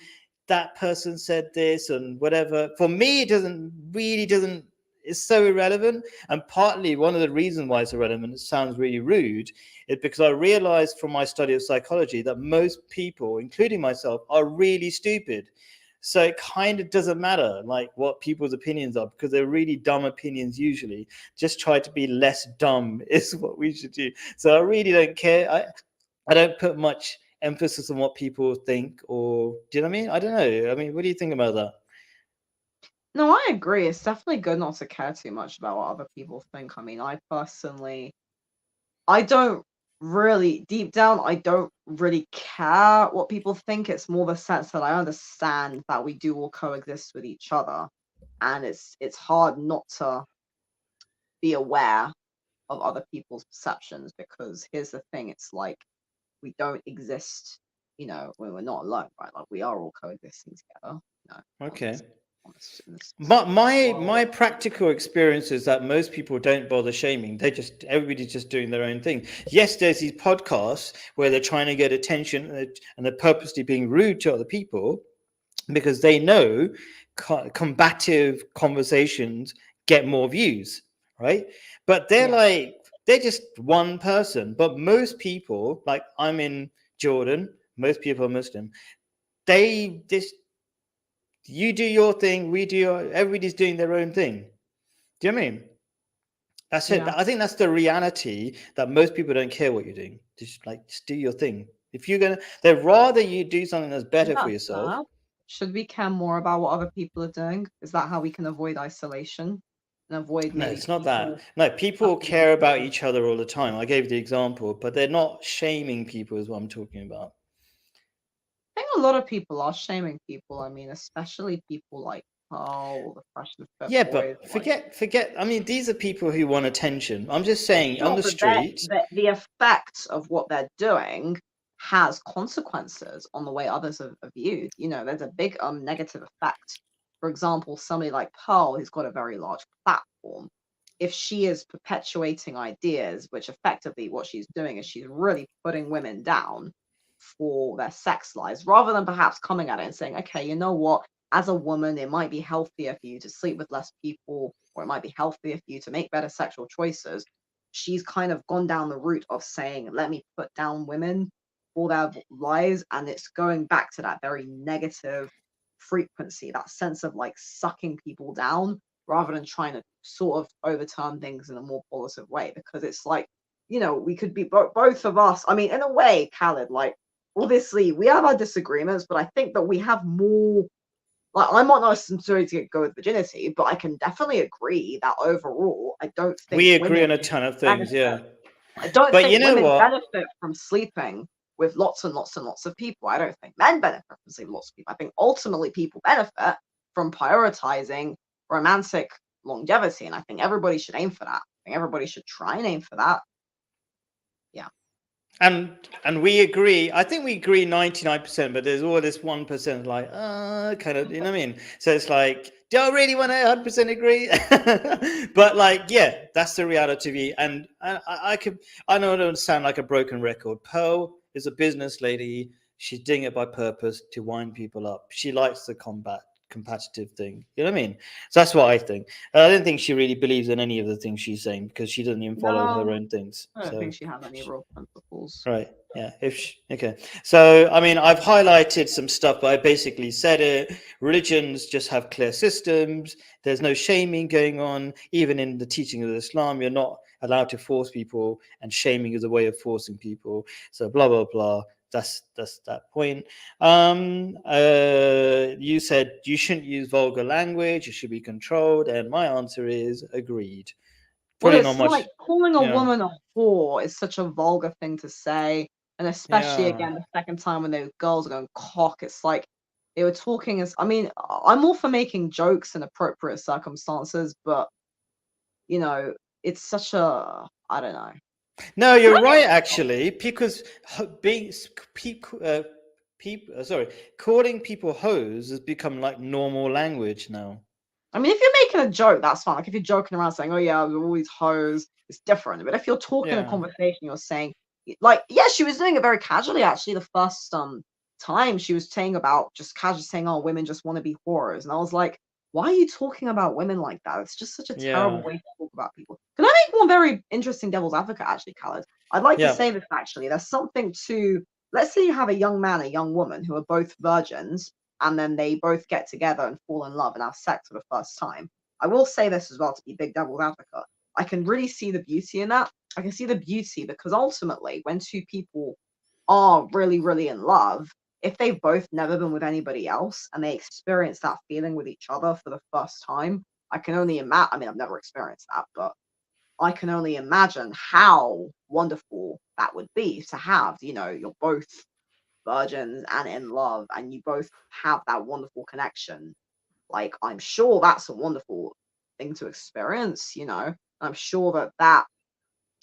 that person said this and whatever, for me, it doesn't, it's so irrelevant. And partly one of the reasons why it's irrelevant, it sounds really rude, is because I realized from my study of psychology that most people, including myself, are really stupid. So it kind of doesn't matter like what people's opinions are, because they're really dumb opinions usually. Just try to be less dumb is what we should do. So I really don't care. I don't put much emphasis on what people think, or do you know what I mean? I don't know. I mean, what do you think about that? No, I agree. It's definitely good not to care too much about what other people think. I mean, I don't really, deep down, I don't really care what people think. It's more the sense that I understand that we do all coexist with each other, and it's hard not to be aware of other people's perceptions because here's the thing, it's like we don't exist, when we're not alone, right? Like we are all coexisting together, on Okay. this My world. practical experience is that most people don't bother shaming. Everybody's just doing their own thing. Yes, there's these podcasts where they're trying to get attention, and they're purposely being rude to other people because they know combative conversations get more views, right? But Yeah, they're just one person. But most people, like I'm in Jordan, most people are Muslim. They just You do your thing, we do everybody's doing their own thing. Do you know what I mean? That's it. yeah. I think that's the reality, that most people don't care what you're doing. Just do your thing. If you're gonna, they'd rather you do something that's Is better for that yourself. sad? Should we care more about what other people are doing? Is that how we can avoid isolation and avoid No, maybe it's not that. people No, people suffering care about depression? each other all the time. I gave the example, but they're not shaming people, is what I'm talking about. I think a lot of people are shaming people. I mean, especially people like Paul, the freshman fit Yeah, boys. but Like, forget. I mean, these are people who want attention. I'm just saying, on sure, the but that street. the effect of what they're doing has consequences on the way others are viewed. You know, there's a big negative effect. For example, somebody like Pearl, who's got a very large platform, if she is perpetuating ideas, which effectively what she's doing is she's really putting women down for their sex lives, rather than perhaps coming at it and saying, okay, you know what, as a woman, it might be healthier for you to sleep with less people, or it might be healthier for you to make better sexual choices. She's kind of gone down the route of saying, let me put down women for their lives. And it's going back to that very negative frequency, that sense of like sucking people down rather than trying to sort of overturn things in a more positive way. Because it's like, you know, we could be both of us. I mean, in a way, Khaled, like, obviously we have our disagreements, but I think that we have more, like, I'm not necessarily to go with virginity, but I can definitely agree that overall, I don't think We agree women on a ton of things, benefit. yeah. I don't But you think know women what? benefit from sleeping with lots and lots and lots of people. I don't think men benefit from sleeping with lots of people. I think ultimately people benefit from prioritizing romantic longevity, and I think everybody should aim for that. I think everybody should try and aim for that. Yeah. And we agree. I think we agree 99%, but there's all this 1% like, kind of, you know what I mean? So it's like, do I really want to 100% agree? But like, yeah, that's the reality of it. And I know I don't sound like a broken record. Pearl is a business lady. She's doing it by purpose to wind people up. She likes the competitive thing. You know what I mean? So that's what I think. I don't think she really believes in any of the things she's saying because she doesn't even follow her No, own things. I don't So think she has any real principles. right. Yeah. Okay. So, I mean, I've highlighted some stuff, but I basically said it. Religions just have clear systems. There's no shaming going on. Even in the teaching of Islam, you're not allowed to force people, and shaming is a way of forcing people. So, blah blah blah. That's that point. You said you shouldn't use vulgar language. It should be controlled, and my answer is agreed. Well, Probably not it's much. like calling a Yeah. woman a whore is such a vulgar thing to say, and especially Yeah. again the second time when those girls are going cock, it's like they were talking as, I mean, I'm all for making jokes in appropriate circumstances, but you know, it's such a, I don't know. No, Can you're I right, make, actually, because being people, sorry, calling people hoes has become like normal language now. I mean, if you're making a joke, that's fine. Like if you're joking around saying, "Oh yeah, we're all these hoes," it's different. But if you're talking a Yeah, conversation, you're saying, like, yeah, she was doing it very casually. Actually, the first time she was saying about just casually saying, "Oh, women just want to be whores," and I was like, "Why are you talking about women like that? It's just such a terrible yeah, way to talk about people." Can I make one very interesting devil's advocate, actually, Khaled? I'd like to yeah, say this actually. There's something to, let's say you have a young man, a young woman who are both virgins and then they both get together and fall in love and have sex for the first time. I will say this as well to be big devil's advocate. I can really see the beauty in that. I can see the beauty because ultimately, when two people are really, really in love, if they've both never been with anybody else and they experience that feeling with each other for the first time, I can only imagine. I mean, I've never experienced that, but I can only imagine how wonderful that would be to have. You know, you're both virgins and in love and you both have that wonderful connection. Like, I'm sure that's a wonderful thing to experience, you know. I'm sure that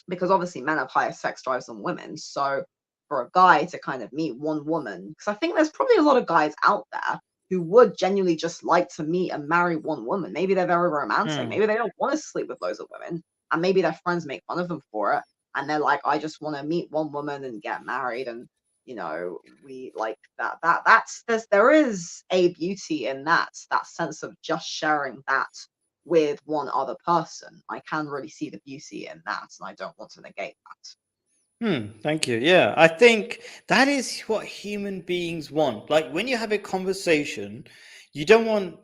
because obviously men have higher sex drives than women, so for a guy to kind of meet one woman, because I think there's probably a lot of guys out there who would genuinely just like to meet and marry one woman. Maybe they're very romantic, hmm. maybe they don't want to sleep with loads of women, and maybe their friends make fun of them for it, and they're like, I just want to meet one woman and get married. And you know, we like there is a beauty in that sense of just sharing that with one other person. I can really see the beauty in that, and I don't want to negate that. Thank you. Yeah, I think that is what human beings want. Like when you have a conversation, you don't want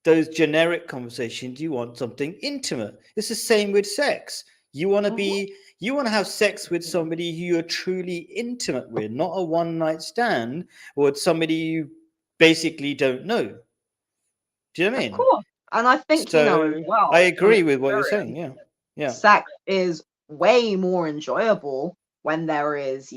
those generic conversations. You want something intimate. It's the same with sex. Mhm. You want to have sex with somebody who you're truly intimate with, not a one night stand or with somebody you basically don't know. Do you know what I Of mean? course. And I think, as So I well, from agree with what you're saying. experience, Yeah. Yeah. sex is way more enjoyable when there is,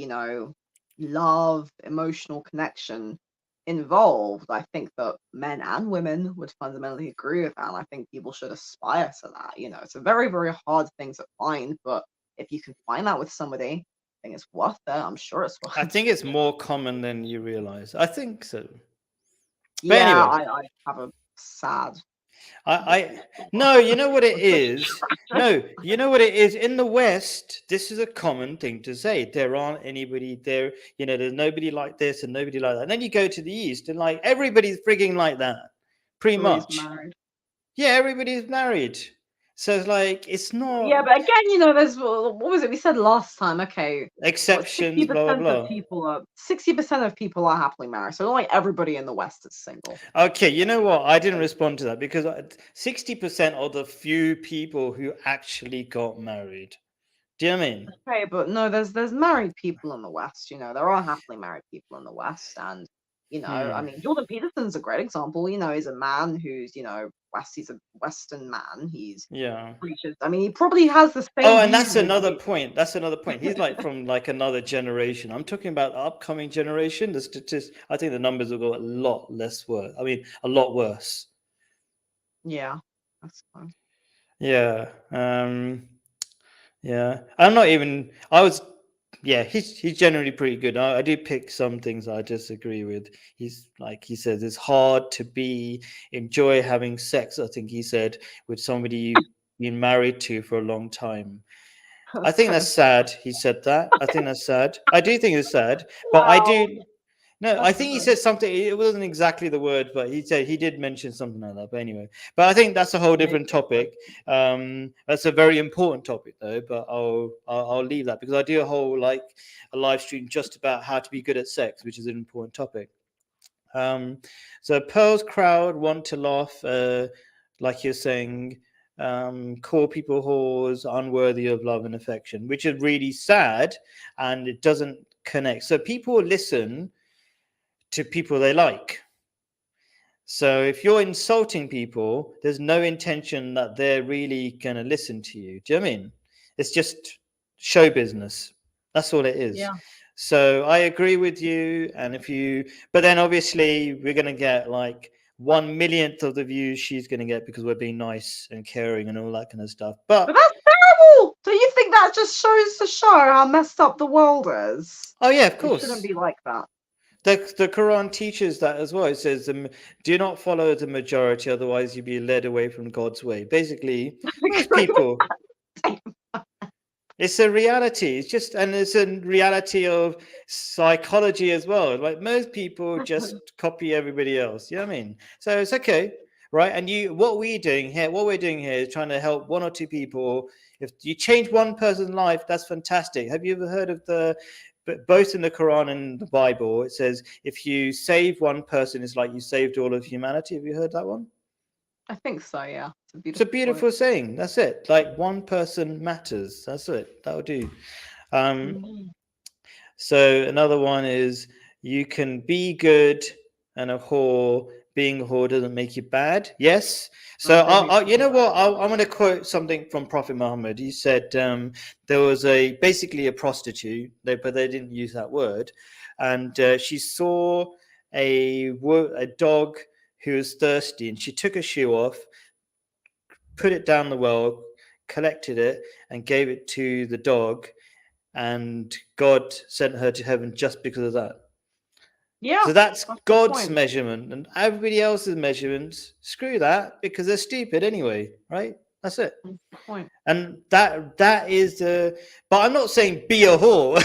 love, emotional connection involved. I think that men and women would fundamentally agree with that. And I think people should aspire to that. It's a very, very hard thing to find, but if you can find that with somebody, I think it's worth it. I'm sure it's worth I it. think it's more common than you realize. I think so. But Yeah, anyway, I have a sad I history with no, you know what it is? attraction. No, you know what it is? In the West, this is a common thing to say. There aren't anybody there, there's nobody like this and nobody like that. And then you go to the East and like everybody's frigging like that. Pretty Everybody's much. married. Yeah, everybody's married. So it's like it's not Yeah, but again, there's what was it we said last time? Okay, what exceptions, sixty blah percent of blah people are 60% of people are happily married. So not like everybody in the West is single. blah. Okay, you know what? I didn't respond to that because 60% of the few people who actually got married. Do you know what I mean? Okay, but no, there's married people in the West. There are happily married people in the West, and I Hmm. mean, Jordan Peterson's a great example. He's a man who's he's a Western man. He's Yeah. preaches. I mean, he probably has the Oh, same and views that's as another you. point. That's another point. He's like from like another generation. I'm talking about the upcoming generation. I think the numbers will go a lot less worse. I mean, a lot worse. Yeah, that's fine. Yeah. Yeah. I'm not even. I was. Yeah, he's generally pretty good. I do pick some things I disagree with. He's like he says it's hard to enjoy having sex. I think he said with somebody you've been married to for a long time. I That's think so that's sad. He said that. I think that's sad. I do think it's sad, but I wow. do. No, I That's think he very said something. It wasn't exactly the word, but he did mention something like that. But anyway, but I think that's a whole maybe different it was. topic. That's a very important topic though. But I'll leave that because I do a whole like a live stream just about how to be good at sex, which is an important topic. Um, so Pearl's crowd want to laugh, like you're saying, call people whores, unworthy of love and affection, which is really sad, and it doesn't connect. So people listen to people they like. So if you're insulting people, there's no intention that they're really going to listen to you. Do you know what I mean? It's just show business. That's all it is. Yeah. So I agree with you. And but then obviously we're going to get like 1 millionth of the views she's going to get because we're being nice and caring and all that kind of stuff. But But that's terrible. Do you think that just shows to show how messed up the world is? oh yeah, of It shouldn't course. be like that. The Quran teaches that as well. It says, "Do not follow the majority, otherwise you'll be led away from God's way." Basically, most people. It's a reality. It's just, and it's a reality of psychology as well. Like most people just copy everybody else. You know what I mean? So it's okay, right? And what we're doing here is trying to help one or two people. If you change one person's life, that's fantastic. Have you ever heard of both in the Quran and the Bible, it says if you save one person, it's like you saved all of humanity. Have you heard that one? I think so, yeah. It's a It's a beautiful quote. beautiful saying. That's it. Like one person matters. That's it. That'll do. Um, Mhm. so another one is you can be good and a whore. Being a whore doesn't make you bad. Yes. So No, they make you know people what? I'm going to quote something from Prophet Muhammad. He said there was basically a prostitute, but they didn't use that word, and she saw a dog who was thirsty, and she took her shoe off, put it down the well, collected it, and gave it to the dog. And God sent her to heaven just because of that. yeah, So that's that's the God's point. measurement, and everybody else's measurements. Screw that because they're stupid anyway, right? That's it. That's the point. And that is the. But I'm not saying be a whore.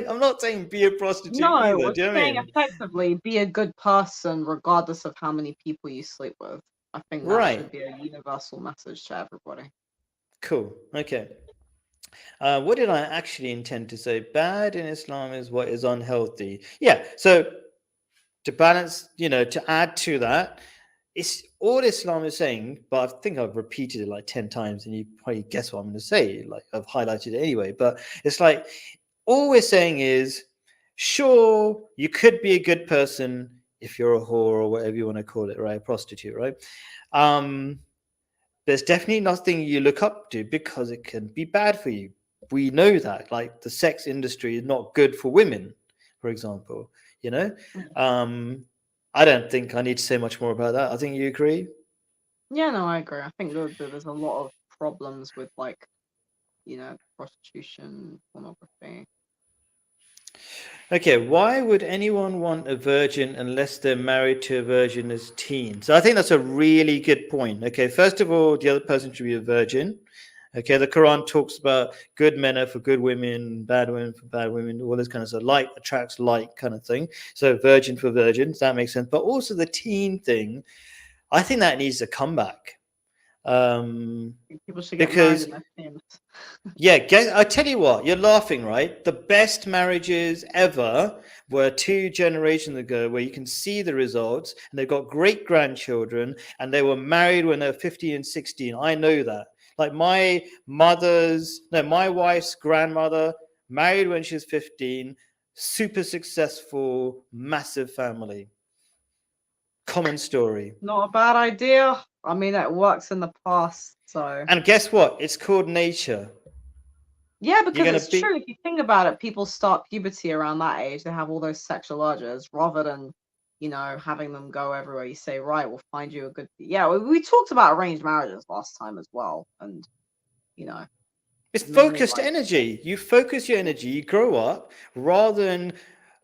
I'm not saying be a prostitute No, either. we're Do you know what I saying mean? effectively be a good person regardless of how many people you sleep with. I think that Right. should be a universal message to everybody. Cool. Okay. What did I actually intend to say? Bad in Islam is what is unhealthy. Yeah. So to balance, to add to that, it's all Islam is saying, but I think I've repeated it like 10 times and you probably guess what I'm going to say. Like I've highlighted it anyway, but it's like all we're saying is, sure, you could be a good person if you're a whore or whatever you want to call it, right? A prostitute, right? Um, there's definitely nothing you look up to because it can be bad for you. We know that. Like the sex industry is not good for women, for example. You know, Mm. um, I don't think I need to say much more about that. I think you agree. Yeah, no, I agree. I think there's a lot of problems with like, prostitution, pornography. Okay, why would anyone want a virgin unless they're married to a virgin as teens? So I think that's a really good point. Okay, first of all, the other person should be a virgin. Okay, the Quran talks about good men are for good women, bad women for bad women, all this kind of stuff. Like attracts like kind of thing. So virgin for virgins, that makes sense. But also the teen thing, I think that needs to come back. People should get married Because in their teens. yeah, I tell you what, you're laughing, right? The best marriages ever were 2 generations ago, where you can see the results, and they've got great grandchildren, and they were married when they were 15 and 16. I know that. Like my wife's grandmother, married when she was 15, super successful, massive family. Common story. Not a bad idea. I mean, it works in the past, so And guess what? It's called nature. yeah, You're because going to it's be. true. If you think about it, people start puberty around that age. They have all those sexual urges rather than, having them go everywhere. You say, right, we'll find you a good. Yeah, we talked about arranged marriages last time as well, and you know, It's normally focused like, energy. You focus your energy, you grow up rather than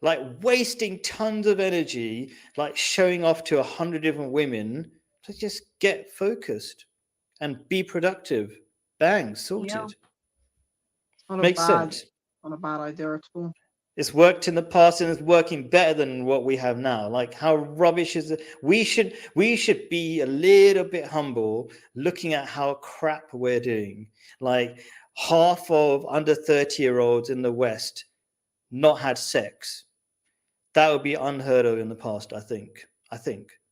like wasting tons of energy, like showing off to 100 different women. So just get focused and be productive. Bang, yeah, sorted. it's not a Makes bad, sense. not a bad idea at all. It's worked in the past and it's working better than what we have now. Like how rubbish is it? We should be a little bit humble looking at how crap we're doing. Like half of under 30-year-olds in the West not had sex. That would be unheard of in the past, I think.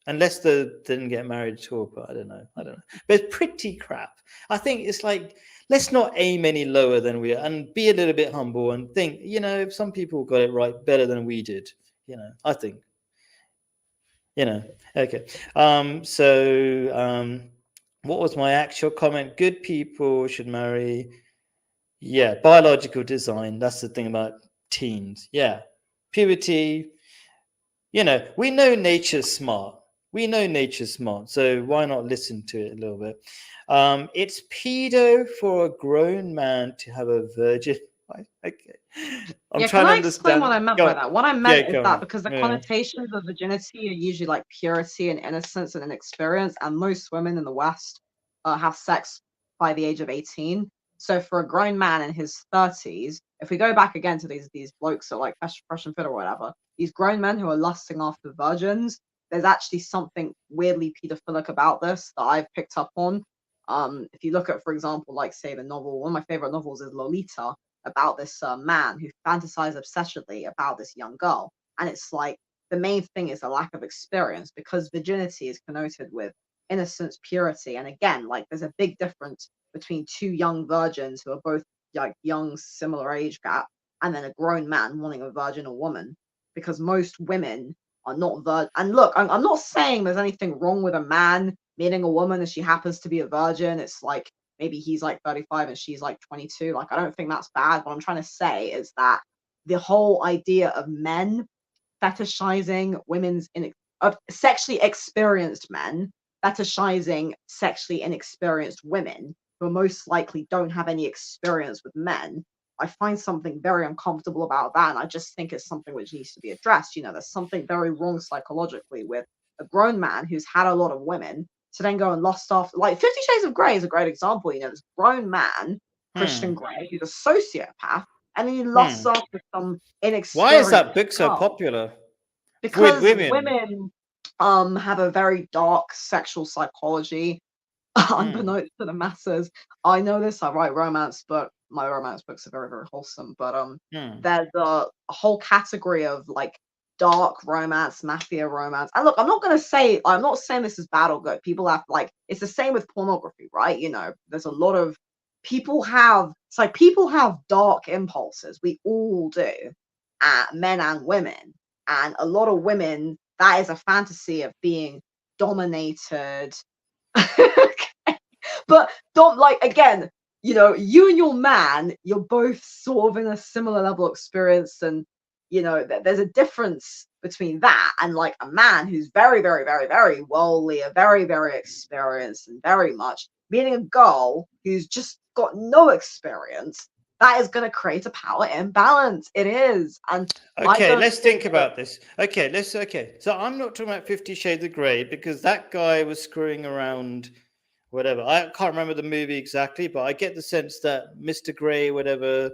Unless they didn't get married at all, but I don't know. But it's pretty crap. I think it's like, let's not aim any lower than we are and be a little bit humble and think, if some people got it right better than we did, I think, you know. Okay. What was my actual comment? Good people should marry. Yeah, biological design. That's the thing about teens. Yeah. Puberty, we know nature's smart. We know nature's smart, so why not listen to it a little bit? It's pedo for a grown man to have a virgin. Okay, I'm Yeah, can trying to I explain what understand. I meant by Go, that? What I yeah, meant is go that on. because the Yeah. connotations of virginity are usually like purity and innocence and inexperience, and most women in the West have sex by the age of 18. So for a grown man in his 30s, if we go back again to these blokes that are like fresh and fit or whatever, these grown men who are lusting after virgins, there's actually something weirdly pedophilic about this that I've picked up on. If you look at, for example, like say the novel, one of my favorite novels is Lolita, about this man who fantasized obsessionally about this young girl. And it's like the main thing is a lack of experience because virginity is connoted with innocence, purity. And again, like there's a big difference between two young virgins who are both like young, similar age gap, and then a grown man wanting a virginal woman because most women are not virgin. And look, I'm not saying there's anything wrong with a man meeting a woman and she happens to be a virgin. It's like maybe he's like 35 and she's like 22. Like, I don't think that's bad. What I'm trying to say is that the whole idea of men fetishizing of sexually experienced men fetishizing sexually inexperienced women who most likely don't have any experience with men. I find something very uncomfortable about that, and I just think it's something which needs to be addressed. There's something very wrong psychologically with a grown man who's had a lot of women to then go and lust after, like 50 Shades of Grey is a great example. This grown man, Christian Hmm. Grey, who's a sociopath, and then he lusts Hmm. after some Why is inexperienced that book so girl popular with because women? women have a very dark sexual psychology Hmm. unbeknownst to the masses. I know this. I write romance, but my romance books are very, very wholesome. But Hmm. there's a whole category of like dark romance, mafia romance. And look, I'm not saying this is bad or good. People have like, it's the same with pornography, right? You know, there's a lot of it's like people have dark impulses. We all do, men and women. And a lot of women, that is a fantasy of being dominated. But don't, like, again, you know, you and your man, you're both sort of in a similar level of experience, and you know there's a difference between that and like a man who's very, very, very, very worldly, a very, very experienced, and very much meeting a girl who's just got no experience. That is going to create a power imbalance. It is, and I Okay, don't let's think think that. about this. Okay. So I'm not talking about 50 Shades of Grey because that guy was screwing around, whatever. I can't remember the movie exactly, but I get the sense that Mr. Grey, whatever,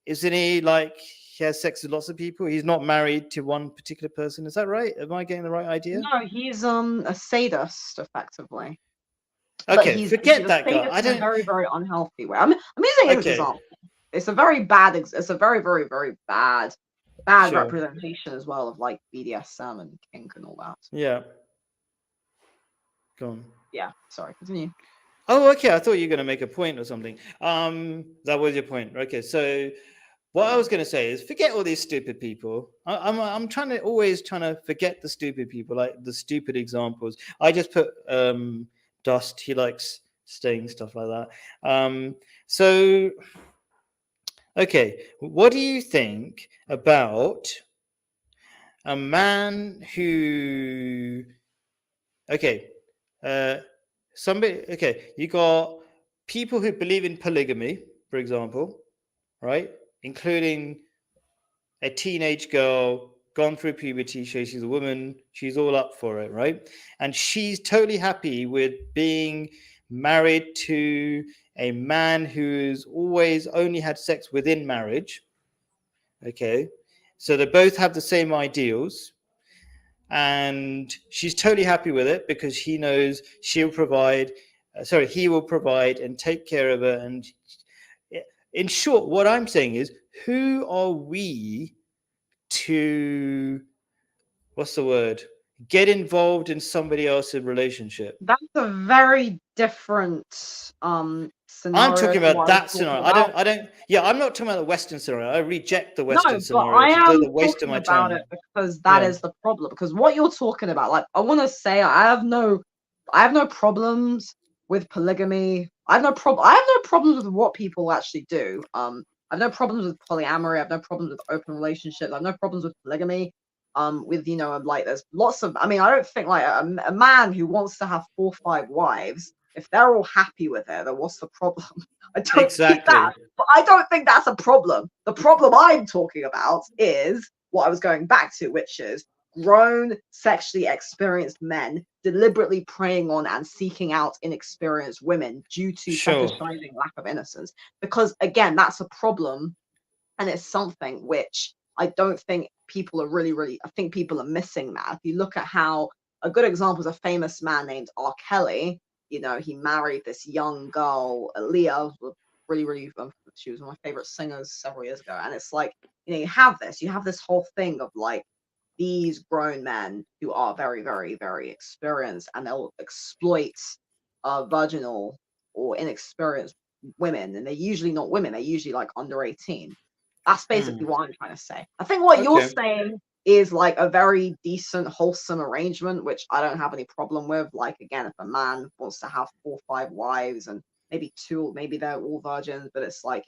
isn't he like he has sex with lots of people? He's not married to one particular person. Is that right? Am I getting the right idea? No, he's a sadist, effectively. But Okay, he's forget a that guy. sadist I in a don't. very, very unhealthy way. I'm using it as an Okay, example. It's a very bad. It's a very, very, very bad sure. representation as well of like BDSM and kink and all that. Yeah, go on. Yeah. Sorry. Continue. Oh, okay. I thought you were going to make a point or something. That was your point. Okay, so what I Yeah. was going to say is forget all these stupid people. I'm trying to always trying to forget the stupid people, like the stupid examples. I just put Dust. He likes saying stuff like that. So okay, what do you think about a man who? Okay, uh, somebody. Okay, you got people who believe in polygamy, for example, right? Including a teenage girl gone through puberty, so she's a woman, she's all up for it, right? And she's totally happy with being married to a man who's always only had sex within marriage. Okay, so they both have the same ideals, and she's totally happy with it because he knows she'll provide he will provide and take care of her. And in short, what I'm saying is, who are we to, what's the word, get involved in somebody else's relationship? That's a very different I'm scenario talking to about what I was that talking scenario. about. Yeah, I'm not talking about the Western scenario. I reject the No, Western but I scenario because they're am the waste of talking my about time. it because that Yeah. is the problem. Because what you're talking about, like, I want to say, I have no problems with polygamy. I have no problems with what people actually do. I have no problems with polyamory. I have no problems with open relationships. I have no problems with polygamy. With, you know, like, there's lots of. I mean, I don't think like a man who wants to have 4 or 5 wives, if they're all happy with it, then what's the problem? I don't see that. Exactly. But I don't think that's a problem. The problem I'm talking about is what I was going back to, which is grown, sexually experienced men deliberately preying on and seeking out inexperienced women due to Sure. fetishizing lack of innocence. Because again, that's a problem, and it's something which I don't think people are really. I think people are missing that. If you look at how a good example is a famous man named R. Kelly. You know, he married this young girl, Aaliyah, really. She was one of my favorite singers several years ago, and it's like, you know, you have this whole thing of like these grown men who are very, very, very experienced, and they'll exploit virginal or inexperienced women, and they're usually not women; they're usually like under 18. That's basically Hmm. what I'm trying to say. I think what you're Okay. saying is like a very decent, wholesome arrangement, which I don't have any problem with. Like, again, if a man wants to have 4 or 5 wives and maybe two, maybe they're all virgins, but it's like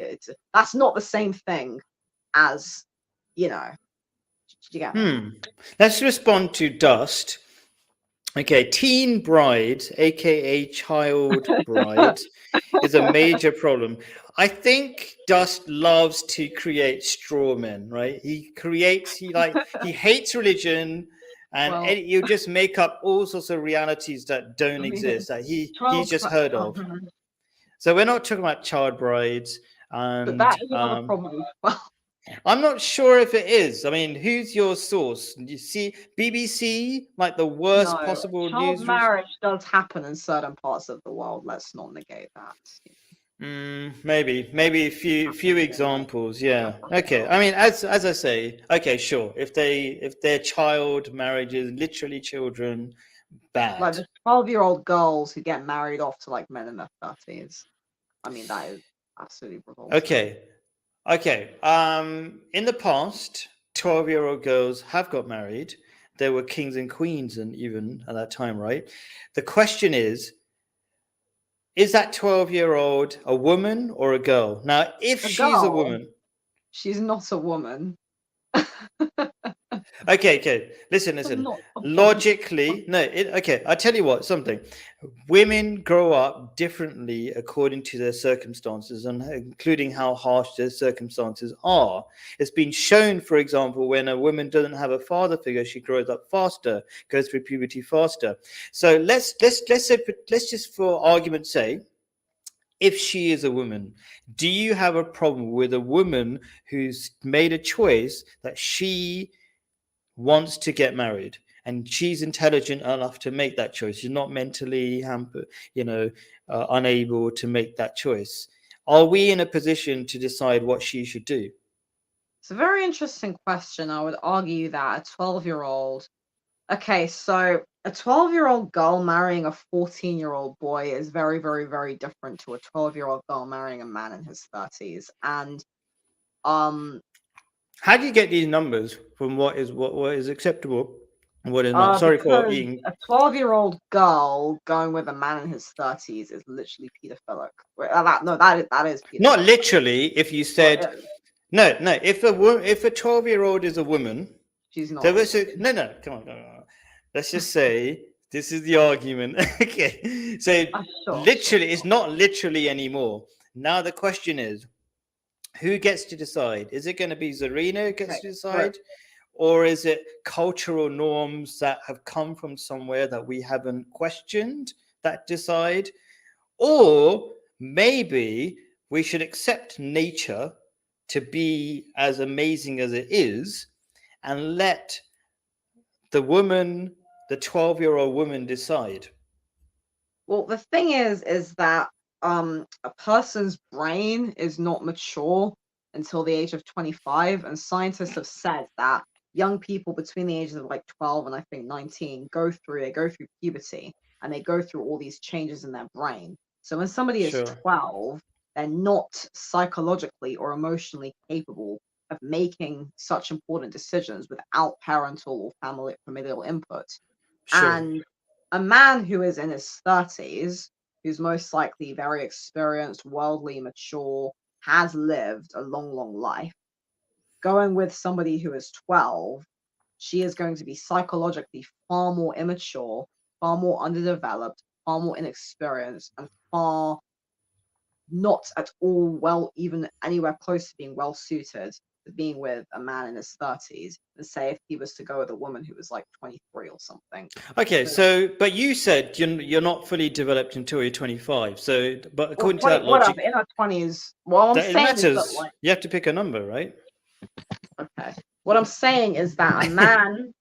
that's not the same thing as, you know. Do you get me? Let's respond to Dust. Okay, teen bride, aka child bride, is a major problem. I think Dust loves to create straw men, right? He hates religion, and Well, you just make up all sorts of realities that don't I mean, exist that he's 12, just heard of. So we're not talking about child brides, but and that is another problem as well. I'm not sure if it is. I mean, who's your source? You see, BBC, like the worst No, possible child news. marriage does happen in certain parts of the world. Let's not negate that. Maybe a few examples. Yeah. Okay. I mean, as I say, okay, sure. If their child marriages, literally children, Like bad. the 12-year-old girls who get married off to like men in their 30s. I mean, that is absolutely revolting. Okay. Okay. In the past, 12-year-old girls have got married. There were kings and queens, and even at that time, right? The question is that 12-year-old a woman or a girl? Now, if A she's a girl, woman, she's not a woman. okay. Listen. Not a woman. Logically, no. Okay, I tell you what. Something. Women grow up differently according to their circumstances, and including how harsh their circumstances are. It's been shown, for example, when a woman doesn't have a father figure, she grows up faster, goes through puberty faster. So let's just, for argument's sake, if she is a woman, do you have a problem with a woman who's made a choice that she wants to get married and she's intelligent enough to make that choice? She's not mentally hampered, unable to make that choice. Are we in a position to decide what she should do? It's a very interesting question. I would argue that a 12-year-old. Okay, so a 12-year-old girl marrying a 14-year-old boy is very, very, very different to a 12-year-old girl marrying a man in his 30s. And um How do you get these numbers from what is acceptable and what is not? Sorry for because being a 12-year-old girl going with a man in his 30s is literally pedophilic. That is not pedophilic. literally. If you Well, said no, no, if a 12-year-old is a woman, she's not so a let's woman. no, come on, come on. Let's just say this is the argument. Okay, so Sure. literally, it's not literally anymore. Now the question is, who gets to decide? Is it going to be Zarina who gets Okay, to so decide, or is it cultural norms that have come from somewhere that we haven't questioned that decide? Or maybe we should accept nature to be as amazing as it is and let the woman, the 12-year-old woman, decide. well, the thing is that a person's brain is not mature until the age of 25, and scientists have said that young people between the ages of like 12 and I think 19 go through puberty, and they go through all these changes in their brain. So when somebody is Sure, 12, they're not psychologically or emotionally capable of making such important decisions without parental or familial input. sure, And a man who is in his 30s, who's most likely very experienced, worldly, mature, has lived a long, long life, going with somebody who is 12, she is going to be psychologically far more immature, far more underdeveloped, far more inexperienced, and far not at all well, even anywhere close to being well suited to being with a man in his 30s than say if he was to go with a woman who was like 23 or something. okay. So, So, but you said you're not fully developed until you're 25. So, but well, according to 20, that whatever, logic, in her 20s. What I'm that it saying is that, matters. like, You have to pick a number, right? okay, what I'm saying is that a man,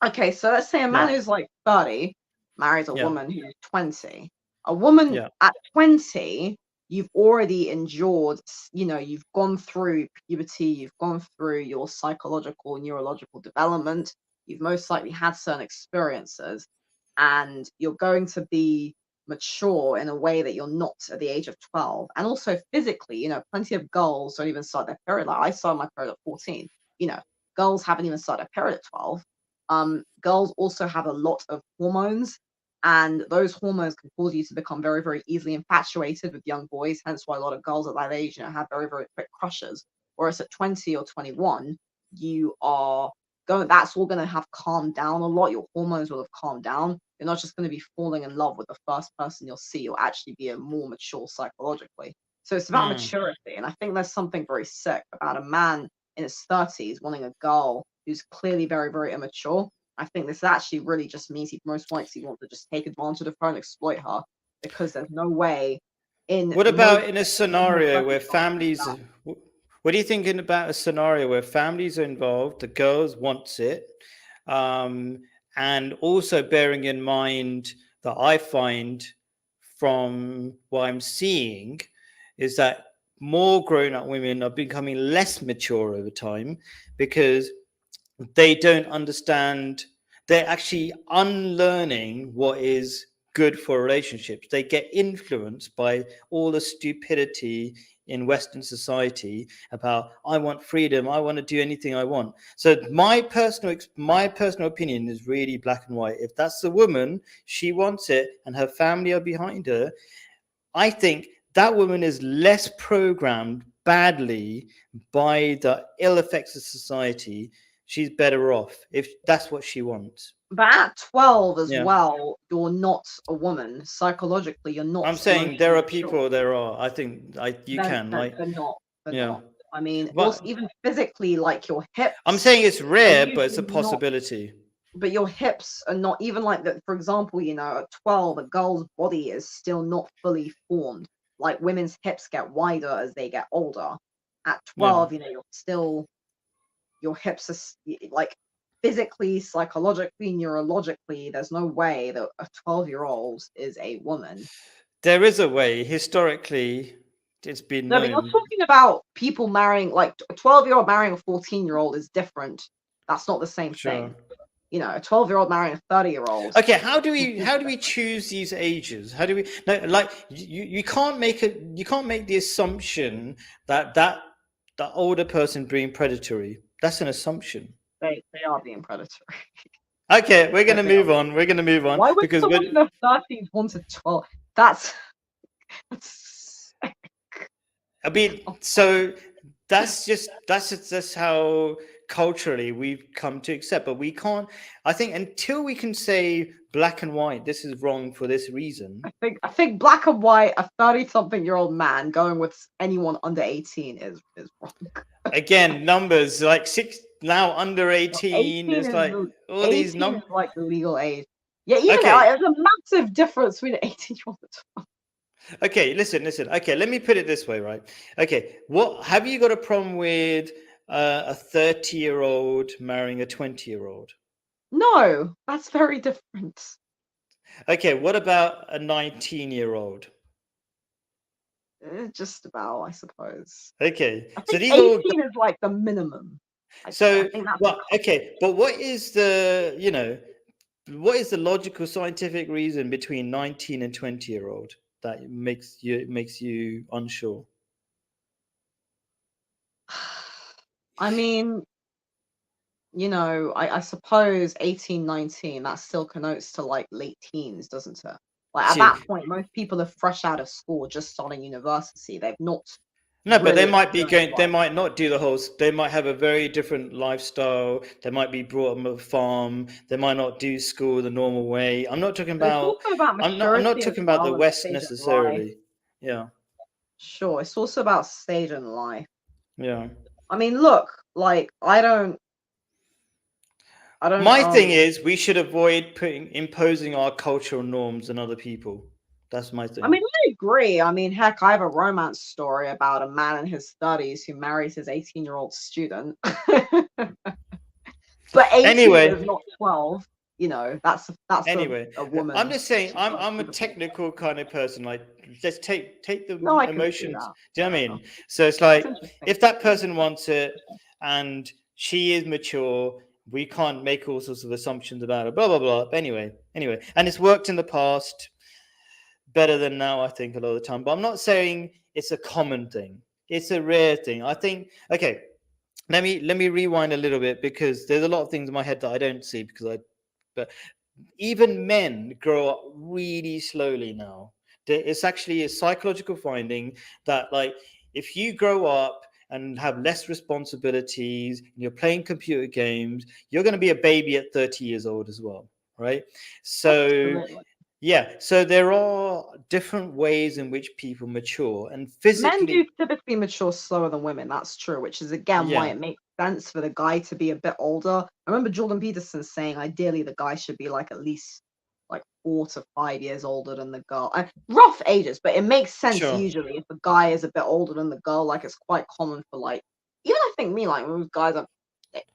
okay, so let's say a man Yeah, who's like 30 marries a yeah, woman who's 20. A woman yeah, at 20, you've already endured, you've gone through puberty, you've gone through your psychological, neurological development, you've most likely had certain experiences, and you're going to be mature in a way that you're not at the age of 12. And also physically, plenty of girls don't even start their period. Like I started my period at 14. You know, girls haven't even started their period at 12. Girls also have a lot of hormones, and those hormones can cause you to become very, very easily infatuated with young boys. Hence why a lot of girls at that age, have very, very quick crushes. Whereas at 20 or 21, you are that's all going to have calmed down a lot. Your hormones will have calmed down. You're not just going to be falling in love with the first person you'll see. You'll actually be a more mature psychologically. So it's about mm. maturity. And I think there's something very sick about a man in his 30s wanting a girl who's clearly very, very immature. I think this actually really just means he most likely wants to just take advantage of her and exploit her, because there's no way in What no about in a scenario where families? that. What are you thinking about a scenario where families are involved? The girls wants it, um, and also bearing in mind that I find from what I'm seeing is that more grown-up women are becoming less mature over time because they don't understand, they're actually unlearning what is good for relationships. They get influenced by all the stupidity in Western society about I want freedom, I want to do anything I want. So my personal opinion is really black and white. If that's the woman, she wants it and her family are behind her, I think that woman is less programmed badly by the ill effects of society. She's better off if that's what she wants. But at 12 as Yeah. well, you're not a woman. Psychologically, you're not I'm saying there emotionally are mature. people, there are. I think you Then, can, then like, they're not. They're yeah. not. I mean, also But even physically, like your I'm hips saying it's are rare, but it's a usually not. possibility. But your hips are not even like that. For example, at 12, a girl's body is still not fully formed. Like women's hips get wider as they get older. At Yeah. 12, your hips are like physically, psychologically, neurologically, there's no way that a 12-year-old is a woman. There is a way. Historically, it's been No, but you're known. talking about people marrying, like a 12-year-old marrying a 14-year-old is different. That's not the same Sure. thing. A 12-year-old marrying a 30-year-old. Okay, how do we choose these ages? How do we no, like you can't make the assumption that the older person being predatory. That's an assumption. They are being predatory. Okay, we're They gonna are move being. on. We're gonna move on Why would because someone in their 30s want a 12? That's I mean, so that's how culturally we've come to accept, but we can't. I think until we can say black and white, this is wrong for this reason. I think black and white, a 30-something-year-old man going with anyone under 18 is wrong. Again, numbers like six now under 18. 18 It's is like the all these 18 is numbers. like the legal age. Yeah, even Okay, there's a massive difference between an 18-year-old and 12. okay, listen. Okay, let me put it this way, right? Okay, what have you got a problem with a 30-year-old marrying a 20-year-old? No, that's very different. Okay, what about a 19-year-old? Just about, I suppose. Okay, I so think these are all 18 is like the minimum. I so think that's a well, okay, but what is the logical scientific reason between 19 and 20-year-old that makes you unsure? I mean, I suppose 18, 19, that still connotes to like late teens, doesn't it? Like at See, that point, most people are fresh out of school, just starting university. They've not no, but they really might be experienced going. They life. might not do the whole. They might have a very different lifestyle. They might be brought up on a farm. They might not do school the normal way. I'm not talking But it's about. also about I'm not maturity as talking about the well and West stage of life. necessarily. Yeah, Sure, it's also about stage in life. yeah. I mean, look, like I don't My thing is, we should avoid imposing our cultural norms on other people. That's my I thing. mean, I agree. I mean, heck, I have a romance story about a man in his 30s who marries his 18-year-old student. But 18 Anyway, is not 12. That's anyway, a I'm woman. just saying, She's I'm not I'm a beautiful. technical kind of person. Like, just take the No, I can see emotions. that. Do you know what Fair I enough. mean? So it's It's like, interesting. if that person wants it and she is mature, we can't make all sorts of assumptions about it. Blah blah blah. Anyway, and it's worked in the past better than now, I think, a lot of the time. But I'm not saying it's a common thing. It's a rare thing. I think. Okay, let me rewind a little bit because there's a lot of things in my head that I don't see because but even men grow up really slowly now. It's actually a psychological finding that, like, if you grow up and have less responsibilities and you're playing computer games, you're going to be a baby at 30 years old as well, right? So Absolutely. yeah, so there are different ways in which people mature and Men physically. do typically mature slower than women. That's true, which is again why Yeah, it makes sense for the guy to be a bit older. I remember Jordan Peterson saying ideally the guy should be like at least like 4 to 5 years older than the girl. Rough ages, but it makes sense sure. usually if the guy is a bit older than the girl. Like it's quite common for like even I think me like most guys I've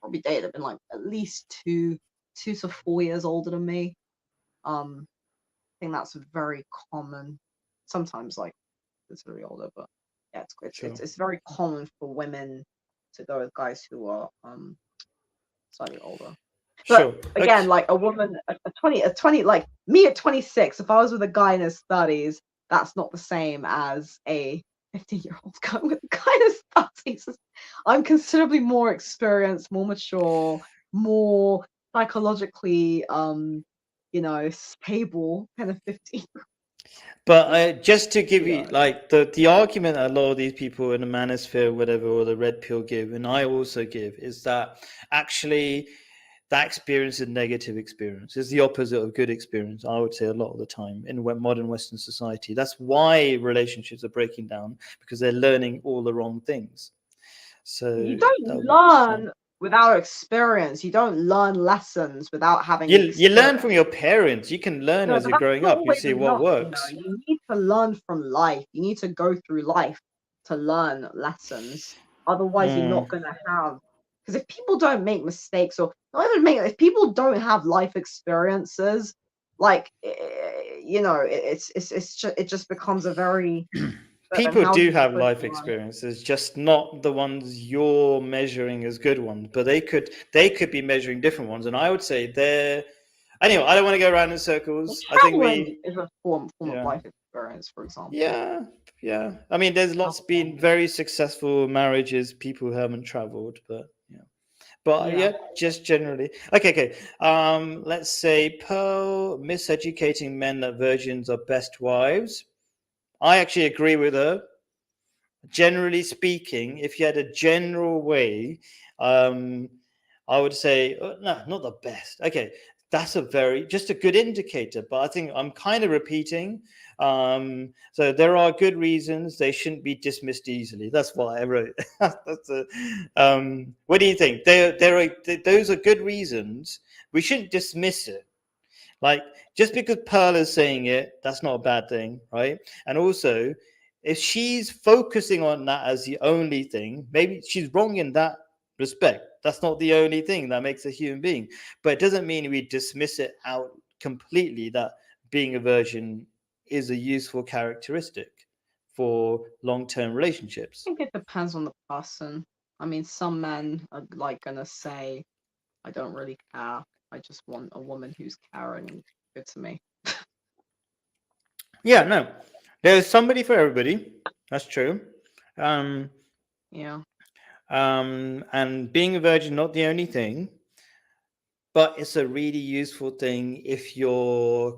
probably dated have been like at least 2 to 4 years older than me. I think that's very common. Sometimes like it's really older, but. yeah, Sure. it's very common for women to go with guys who are slightly older. But Sure. again, Okay. like a woman, a 20, like me at 26, if I was with a guy in his 30s, that's not the same as a 15-year-old going with a guy in his 30s. I'm considerably more experienced, more mature, more psychologically, stable than a 15. But just to give you Yeah. like the argument that a lot of these people in the manosphere, whatever, or the red pill give, and I also give, is that actually that experience is negative experience. It's the opposite of good experience. I would say a lot of the time in modern Western society. That's why relationships are breaking down, because they're learning all the wrong things. You So don't that so learn without experience. You don't learn lessons without having you learn experience. from your parents. You can learn No, as but you're that's growing not up. You always see what enough, works. You need to learn from life. You need to go through life to learn lessons. Otherwise, you're not Mm. going to have. Because if people don't make mistakes, or not even make, if people don't have life experiences, like, it just becomes a very. But then People how do do you have push life life? experiences, just not the ones you're measuring as good ones. But they could be measuring different ones, and I would say they're. Anyway, I don't want to go around in Well, circles. I think traveling we, is a form of yeah, life experience, for example. yeah, yeah. I mean, there's lots been Traveling. very successful marriages, people who haven't traveled, but yeah. But Yeah. yeah, just generally. Okay, okay. Let's say Pearl miseducating men that virgins are best wives. I actually agree with her. Generally speaking, if you had a general way, um, I would say no, not the best. Okay, that's just a good indicator. But I think I'm kind of repeating. So there are good reasons they shouldn't be dismissed easily. That's what I wrote. What do you think? Those are good reasons. We shouldn't dismiss it. Like, just because Pearl is saying it, that's not a bad thing, right? And also, if she's focusing on that as the only thing, maybe she's wrong in that respect. That's not the only thing that makes a human being. But it doesn't mean we dismiss it out completely that being a virgin is a useful characteristic for long-term relationships. I think it depends on the person. I mean, some men are like gonna say, I don't really care. I just want a woman who's caring and good to me. Yeah, no. There's somebody for everybody. That's true. Um, Yeah. and being a virgin not the only thing, but it's a really useful thing if you're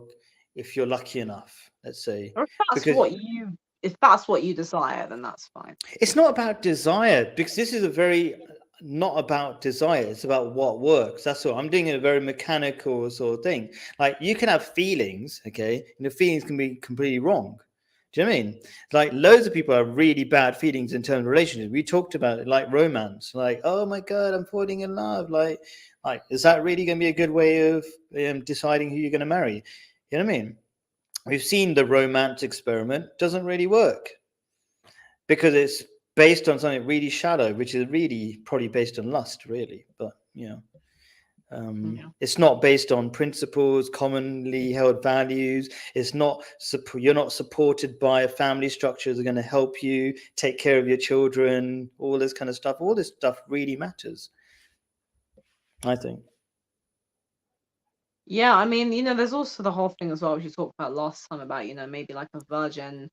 lucky enough, let's say, Or because if that's what you desire, then that's fine. it's not about desire, because this is a very not about desire, it's about what works. That's all. I'm doing a very mechanical sort of thing. Like, you can have feelings, okay, and the feelings can be completely wrong. Do you know what I mean? Like, loads of people have really bad feelings in terms of relationships. We talked about it, like romance. Like, oh my god, I'm falling in love. Like, is that really going to be a good way of deciding who you're going to marry? You know what I mean? We've seen the romance experiment doesn't really work, because it's based on something really shallow, which is really probably based on lust, really. But Yeah. it's not based on principles, commonly held values. It's not you're not supported by a family structure that's going to help you take care of your children. All this kind of stuff. All this stuff really matters, I think. Yeah, I mean, there's also the whole thing as well, which you talked about last time about, maybe like a virgin,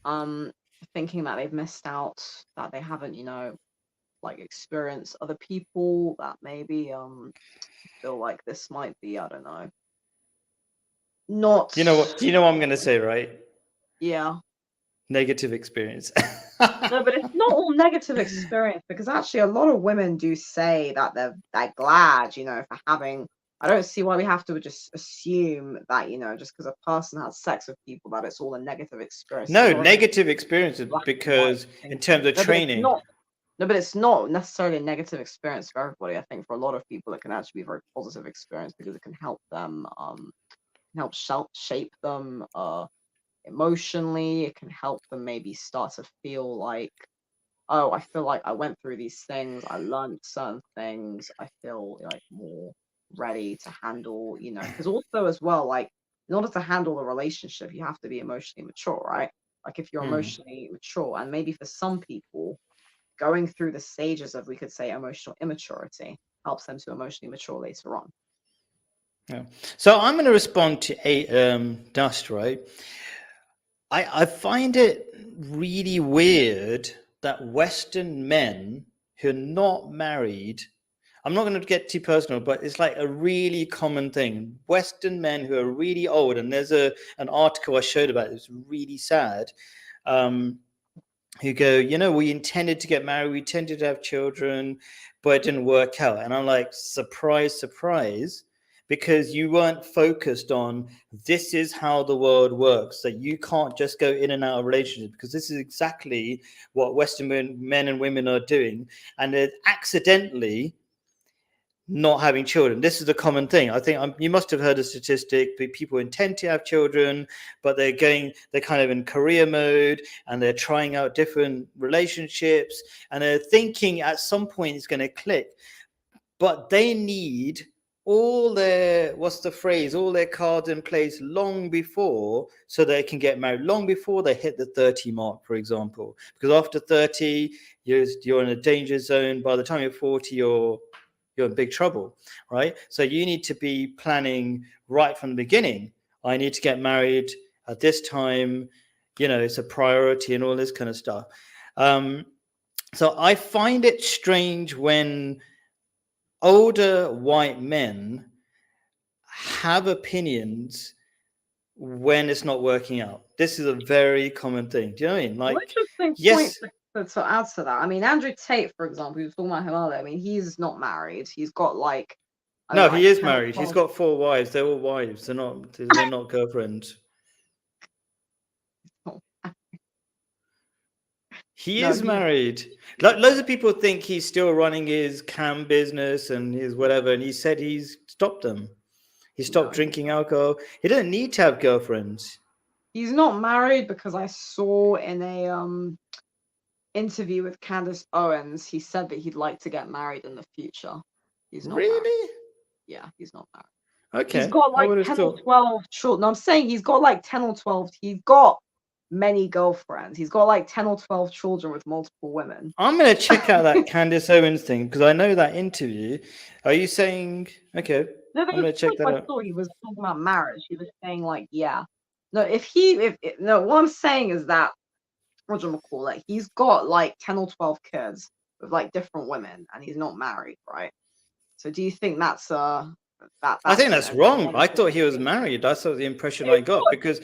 um, thinking that they've missed out, that they haven't, like experienced other people, that maybe feel like this might be, I don't know, not. You know what? Do you know what I'm going to say? Right? Yeah. Negative experience. No, but it's not all negative experience, because actually a lot of women do say that they're glad, for having. I don't see why we have to just assume that, just because a person has sex with people, that it's all a negative experience. It's No, not a negative experiences black and white because thing. in terms of No, but it's training. not. No, but it's not necessarily a negative experience for everybody. I think for a lot of people, it can actually be a very positive experience, because it can help them, shape them, emotionally. It can help them maybe start to feel like, oh, I feel like I went through these things, I learned certain things, I feel like more ready to handle, because also as well, like, in order to handle the relationship, you have to be emotionally mature, right? like if you're emotionally mature. And maybe for some people, going through the stages of, we could say, emotional immaturity helps them to emotionally mature later on. Yeah. So I'm going to respond to Dust, right? I find it really weird that Western men who are not married, I'm not going to get too personal, but it's like a really common thing. Western men who are really old, and there's an article I showed about it, it's really sad, who go, we intended to get married, we intended to have children, but it didn't work out. And I'm like, surprise, surprise, because you weren't focused on this is how the world works, that you can't just go in and out of relationships, because this is exactly what Western men and women are doing. And they're accidentally not having children. This is a common thing. I think you must have heard a statistic, but people intend to have children, but they're kind of in career mode, and they're trying out different relationships, and they're thinking at some point it's going to click. But they need all their, what's the phrase, all their cards in place long before, so they can get married, long before they hit the 30 mark, for example. Because after 30, you're in a danger zone. By the time you're 40, you're in big trouble, right? So you need to be planning right from the beginning. I need to get married at this time, it's a priority and all this kind of stuff. So I find it strange when older white men have opinions when it's not working out. This is a very common thing. Do you know what I mean? Like, interesting yes. point to add to that. I mean, Andrew Tate, for example, we were talking about him earlier. I mean, he's not married. He's got like, no, he is married. He's got 4 wives. They're all wives. They're not girlfriends. He is married. Loads of people think he's still running his cam business and his whatever, and he said he's stopped them. He stopped drinking alcohol. He doesn't need to have girlfriends. He's not married, because I saw in a interview with Candace Owens, he said that he'd like to get married in the future. He's not really married. Yeah, he's not married. Okay. He's got like 10 or 12 children. No, I'm saying he's got like 10 or 12. He's got many girlfriends. He's got like 10 or 12 children with multiple women. I'm going to check out that Candace Owens thing, because I know that interview. Are you saying, okay, no, I'm going to check that out. I thought he was talking about marriage. He was saying like, yeah. No, what I'm saying is that, what do you call it? He's got like 10 or 12 kids with like different women, and he's not married, right? So do you think that's I think that's wrong. I thought he was married. That's the impression I got, because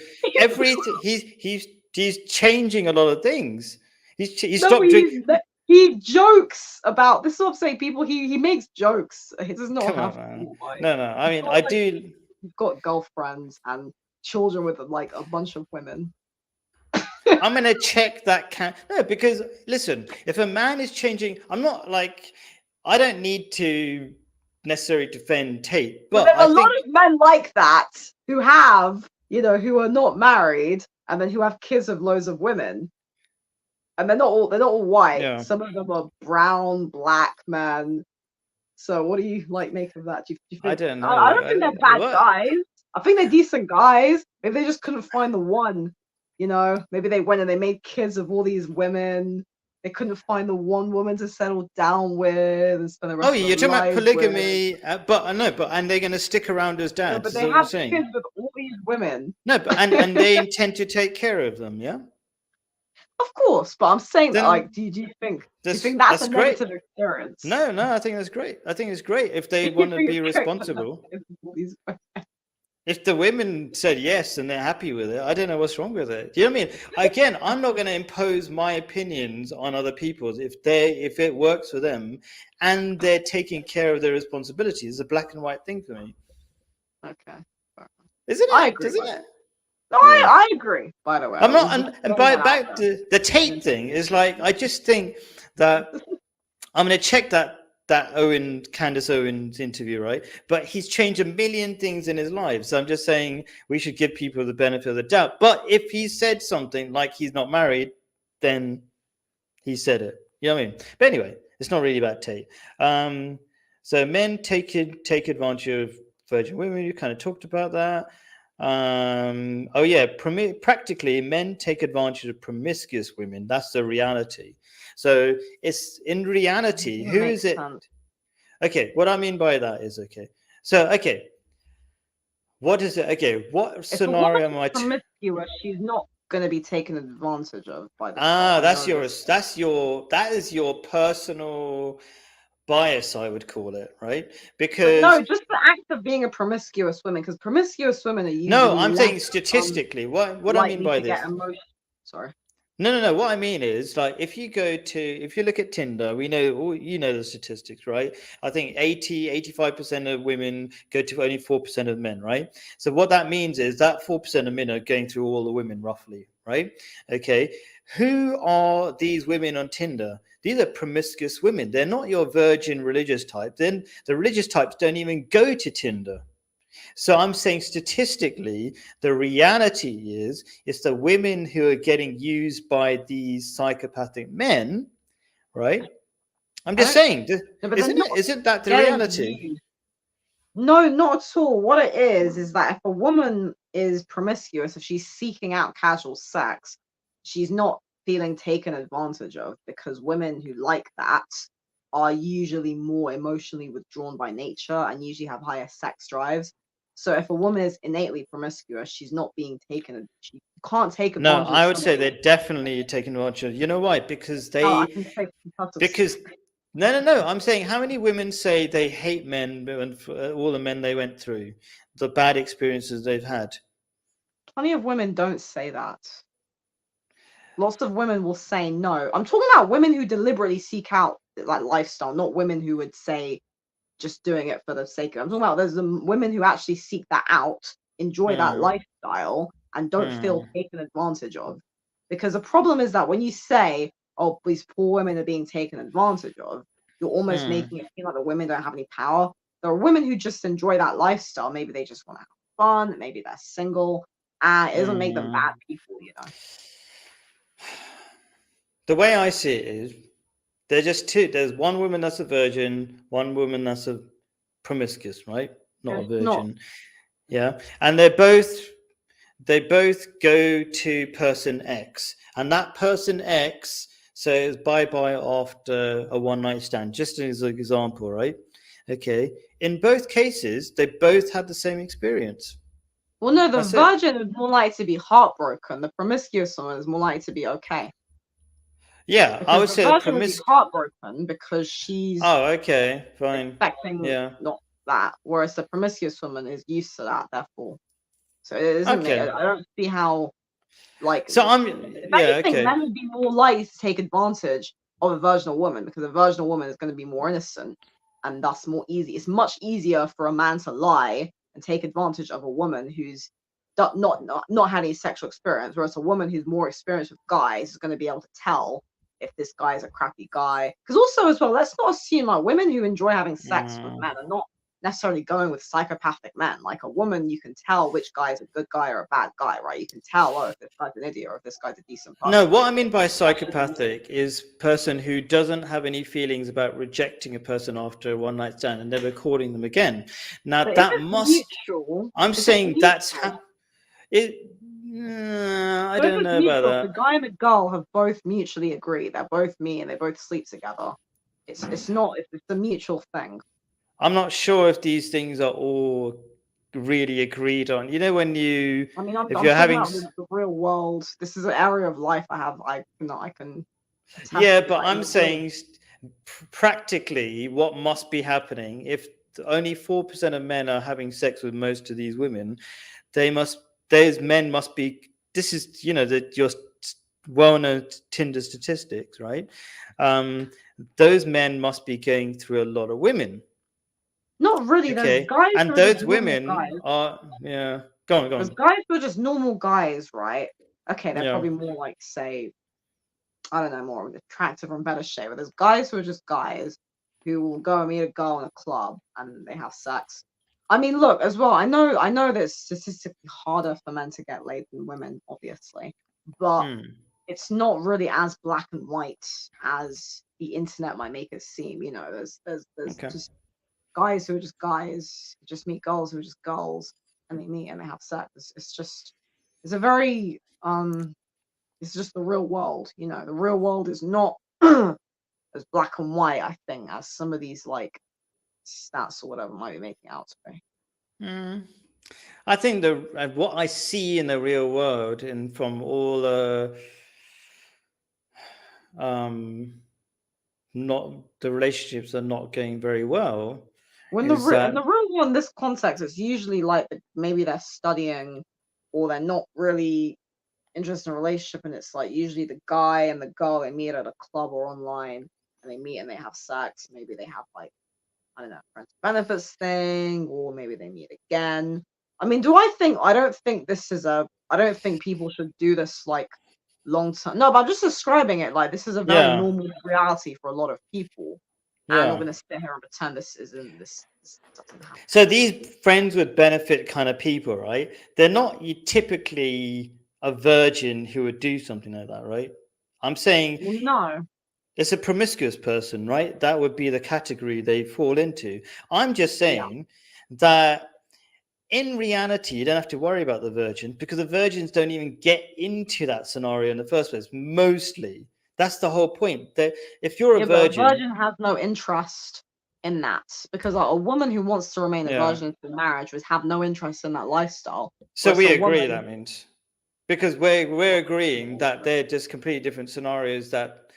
he's changing a lot of things. He stopped drinking. He jokes about this. Sort of saying people. He makes jokes. He does not have. No. I mean, I do. He's got girlfriends and children with like a bunch of women. I'm going to check that. No, because listen, if a man is changing, I'm not like, I don't need to necessarily defend Tate, but there's a lot of men like that who have, who are not married, and then who have kids of loads of women, and they're not all white. Yeah. Some of them are brown, black men. So what do you make of that? Do you think, I don't know. I don't think they're bad guys. I think they're decent guys. Maybe they just couldn't find the one. Maybe they went and they made kids of all these women. They couldn't find the one woman to settle down with and spend the rest of their lives. You're talking about polygamy, and they're going to stick around as dads. No, but they have kids with all these women. No, but and they intend to take care of them, yeah. Of course, but I'm saying that, do you think that's a negative experience? No, I think that's great. I think it's great if they want to be responsible. If the women said yes and they're happy with it, I don't know what's wrong with it. Do you know what I mean? Again, I'm not going to impose my opinions on other people's if it works for them and they're taking care of their responsibilities. It's a black and white thing for me. Okay. Isn't it? I agree. Isn't it? No, yeah. I agree, by the way. I'm not, and back to the Tate thing is like, I just think that I'm going to check that Candace Owens interview, right? But he's changed a million things in his life. So I'm just saying we should give people the benefit of the doubt. But if he said something like he's not married, then he said it. You know what I mean? But anyway, it's not really about Tate. So men take advantage of virgin women. You kind of talked about that. Oh yeah, practically men take advantage of promiscuous women. That's the reality. So it's in reality, Doesn't who make is it? sense. Okay, what I mean by that is okay. So okay, what is it? Okay, what If a woman scenario am is I? promiscuous, she's not going to be taken advantage of by the guy. Ah, I know this. that is your personal bias, I would call it, right? But no, Because just the act of being a promiscuous woman, because promiscuous women are no, usually I'm less saying um statistically. What I mean likely by to get this. emotion. Sorry. No, no, no. What I mean is, like, if you look at Tinder, we know, you know the statistics, right? I think 85% of women go to only 4% of men, right? So what that means is that 4% of men are going through all the women roughly, right? Okay. Who are these women on Tinder? These are promiscuous women. They're not your virgin religious type. Then the religious types don't even go to Tinder. So I'm saying statistically, the reality is it's the women who are getting used by these psychopathic men, right? I'm I just don't. saying, No, but they're isn't not it? Isn't that the getting reality? used. No, not at all. What it is that if a woman is promiscuous, if she's seeking out casual sex, she's not feeling taken advantage of because women who like that are usually more emotionally withdrawn by nature and usually have higher sex drives. So if a woman is innately promiscuous, she's not being taken. She can't take No, advantage of I would say somebody. they're definitely taking advantage of. You know why? Because Oh, I they, can say conclusively. because no, no, no. I'm saying how many women say they hate men and all the men they went through, the bad experiences they've had. Plenty of women don't say that. Lots of women will say no. I'm talking about women who deliberately seek out like lifestyle, not women who would say just doing it for the sake of. I'm talking about there's the women who actually seek that out, enjoy that Hmm. lifestyle, and don't feel Hmm. taken advantage of. Because the problem is that when you say, "Oh, these poor women are being taken advantage of," you're almost Hmm. making it feel like the women don't have any power. There are women who just enjoy that lifestyle. Maybe they just want to have fun. Maybe they're single, and it doesn't make them bad Hmm. people, you know. The way I see it is, they're just two. There's one woman that's a virgin, one woman that's a promiscuous, right? Not a It's not. virgin. Yeah. And they both go to person X. And that person X says bye bye after a one night stand, just as an example, right? Okay. In both cases, they both had the same experience. Well, no, the That's it. virgin is more likely to be heartbroken. The promiscuous one is more likely to be okay. Yeah, I Because would the say the virgin will be heartbroken because she's Oh, okay, fine. expecting Yeah. not that, whereas the promiscuous woman is used to that, therefore. So it isn't me. Okay. I don't see how, like, So if yeah, anything, okay. men would be more likely to take advantage of a virginal woman because a virginal woman is going to be more innocent and thus more easy. It's much easier for a man to lie and take advantage of a woman who's not had any sexual experience, whereas a woman who's more experienced with guys is going to be able to tell if this guy is a crappy guy. Because also, as well, let's not assume like women who enjoy having sex with Mm, men are not necessarily going with psychopathic men. Like a woman, you can tell which guy is a good guy or a bad guy, right? You can tell, oh, if this guy's an idiot or if this guy's a decent no, person. what I mean by Especially if you psychopathic is person who doesn't have any feelings about rejecting a person after a one night stand and never calling them again. Now but if that it's must. mutual, I'm if it's saying that's mutual, it. I so if don't it's know about mutual, if the that. guy and the girl have both mutually agreed, they're both me and they both sleep together. It's not it's a mutual thing. I'm not sure if these things are all really agreed on. You know, when you, I mean, I'm if I'm you're talking having, about the real world. This is an area of life I can attest yeah, to. but Like in I'm the real. saying practically what must be happening if only 4% of men are having sex with most of these women, they must, those men must be, this is, your well-known Tinder statistics, right? Um, those men must be going through a lot of women. Not really. There's Okay. guys And who are just those normal women guys. are, yeah, go on, go There's on. guys who are just normal guys, right? Okay, they're Yeah. probably more like, say, I don't know, more attractive or in better shape. But there's guys who are just guys who will go and meet a girl in a club and they have sex. I mean, look, as well, I know that it's statistically harder for men to get laid than women, obviously, but Hmm. it's not really as black and white as the internet might make it seem. You know, there's Okay. just guys who are just guys, who just meet girls who are just girls. and they meet and they have sex. It's a very it's just the real world. The real world is not as black and white, I think, as some of these like stats or whatever might be making out to be. Mm. I think what I see in the real world and from all um, not the relationships are not going very well When is in that the real world, in this context, it's usually like maybe they're studying or they're not really interested in a relationship, and it's like usually the guy and the girl, they meet at a club or online, and they meet and they have sex. Maybe they have like, I don't know, friends with benefits thing, or maybe they meet again. I mean, I don't think I don't think people should do this like long term. No, but I'm just describing it like this is a very yeah, normal reality for a lot of people. And I'm not yeah. going to sit here and pretend this doesn't happen. So these friends with benefit kind of people, right? They're not you typically a virgin who would do something like that, right? I'm saying Well, no. it's a promiscuous person, right? That would be the category they fall into. I'm just Yeah. saying that in reality, you don't have to worry about the virgin because the virgins don't even get into that scenario in the first place. Mostly, that's the whole point. That if you're a Yeah, but a virgin, virgin has no interest in that because like, a woman who wants to remain a yeah. virgin through marriage would have no interest in that lifestyle. So Whereas we a agree woman, that means because we're agreeing that they're just completely different scenarios. That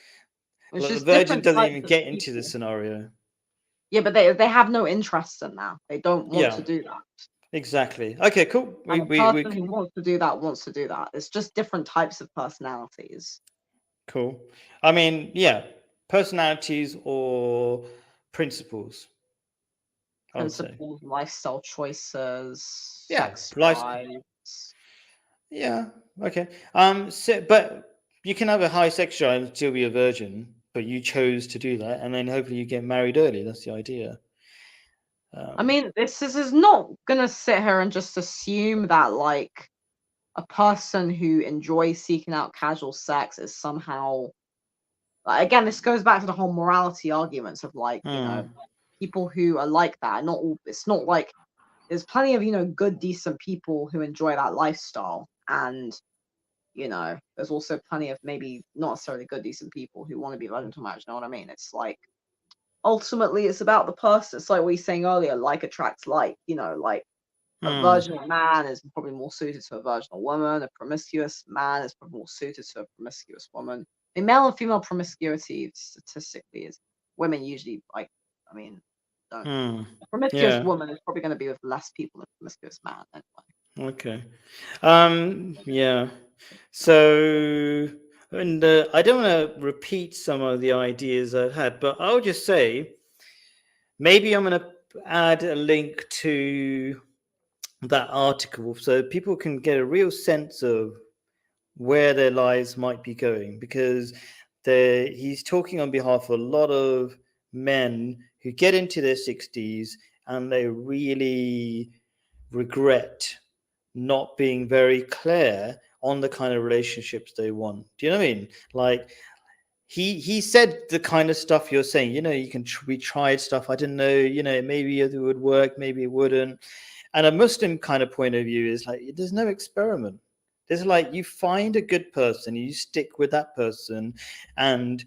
it's like, the just virgin different doesn't types even of get into the people. scenario. Yeah, but they have no interest in that. They don't want Yeah, to do that. exactly. Okay, cool. And a person who wants to do that wants to do that. It's just different types of personalities. cool. I mean, yeah, personalities or principles. I would say. Principles, lifestyle choices, Yeah, sex life. drives. Yeah. Okay. So, but you can have a high sex drive and still be a virgin, but you chose to do that, and then hopefully you get married early. That's the idea. I Um, mean, this is not gonna sit here and just assume that like a person who enjoys seeking out casual sex is somehow like, again, this goes back to the whole morality arguments of like, hmm. people who are like that. Not all it's not like there's plenty of, good, decent people who enjoy that lifestyle. And, there's also plenty of maybe not necessarily good, decent people who want to be led into marriage. You know what I mean? It's like ultimately it's about the person. It's like we were saying earlier, like attracts like, like a Hmm. virginal man is probably more suited to a virginal woman. A promiscuous man is probably more suited to a promiscuous woman. I mean, male and female promiscuity statistically is women usually like. I mean, don't. Hmm. A promiscuous Yeah. woman is probably going to be with less people than a promiscuous man anyway. Okay. Yeah. So, and I don't want to repeat some of the ideas I've had, but I'll just say maybe I'm going to add a link to that article so people can get a real sense of where their lives might be going because he's talking on behalf of a lot of men who get into their 60s and they really regret not being very clear on the kind of relationships they want. Do you know what I mean? Like he said the kind of stuff you're saying. We tried stuff. I didn't know. Maybe it would work, maybe it wouldn't. And a Muslim kind of point of view is like there's no experiment. There's like you find a good person, you stick with that person, and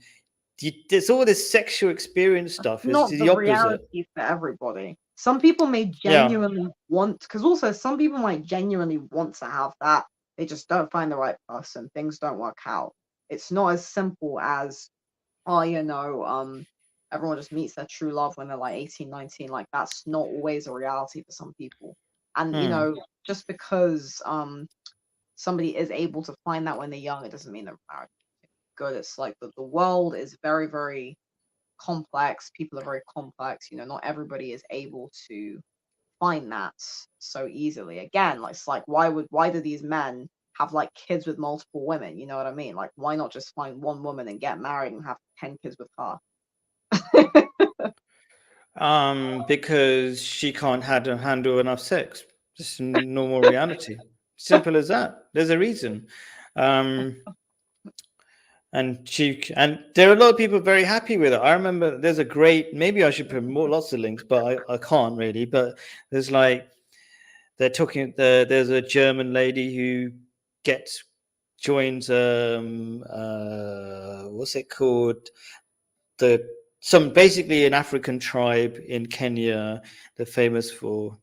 there's all this sexual experience stuff. Is Not the the opposite. reality for everybody. Some people may Yeah. genuinely want, because also some people might genuinely want to have that. They just don't find the right person. Things don't work out. It's not as simple as, oh, everyone just meets their true love when they're like 18, 19. Like that's not always a reality for some people. And Hmm. just because somebody is able to find that when they're young, it doesn't mean they're married. Good. It's like the world is very, very complex. People are very complex. Not everybody is able to find that so easily. Again, like it's like why do these men have like kids with multiple women? You know what I mean? Like why not just find one woman and get married and have 10 kids with her? Because she can't handle enough sex. Just normal reality. Simple as that. There's a reason. Um, and there are a lot of people very happy with it. I remember there's a great, maybe I should put lots of links, but I can't really. But there's they're talking. There's a German lady who gets joins what's it called, the some basically an African tribe in Kenya. They're famous for,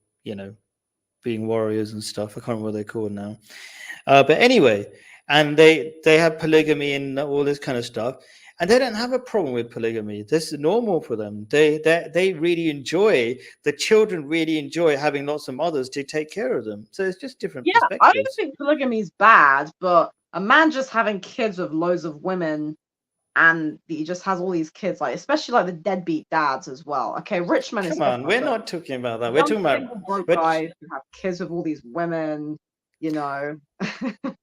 being warriors and stuff. I can't remember what they're called now. But anyway, and they have polygamy and all this kind of stuff, and they don't have a problem with polygamy. This is normal for them. They really enjoy, the children really enjoy having lots of mothers to take care of them. So it's just different Yeah, I don't perspectives. think polygamy is bad, but a man just having kids with loads of women and he just has all these kids, like especially like the deadbeat dads as well. Okay, rich men is Come on, different, we're but not talking about that. We're young talking about single broke we're, guys who have kids with all these women, you know,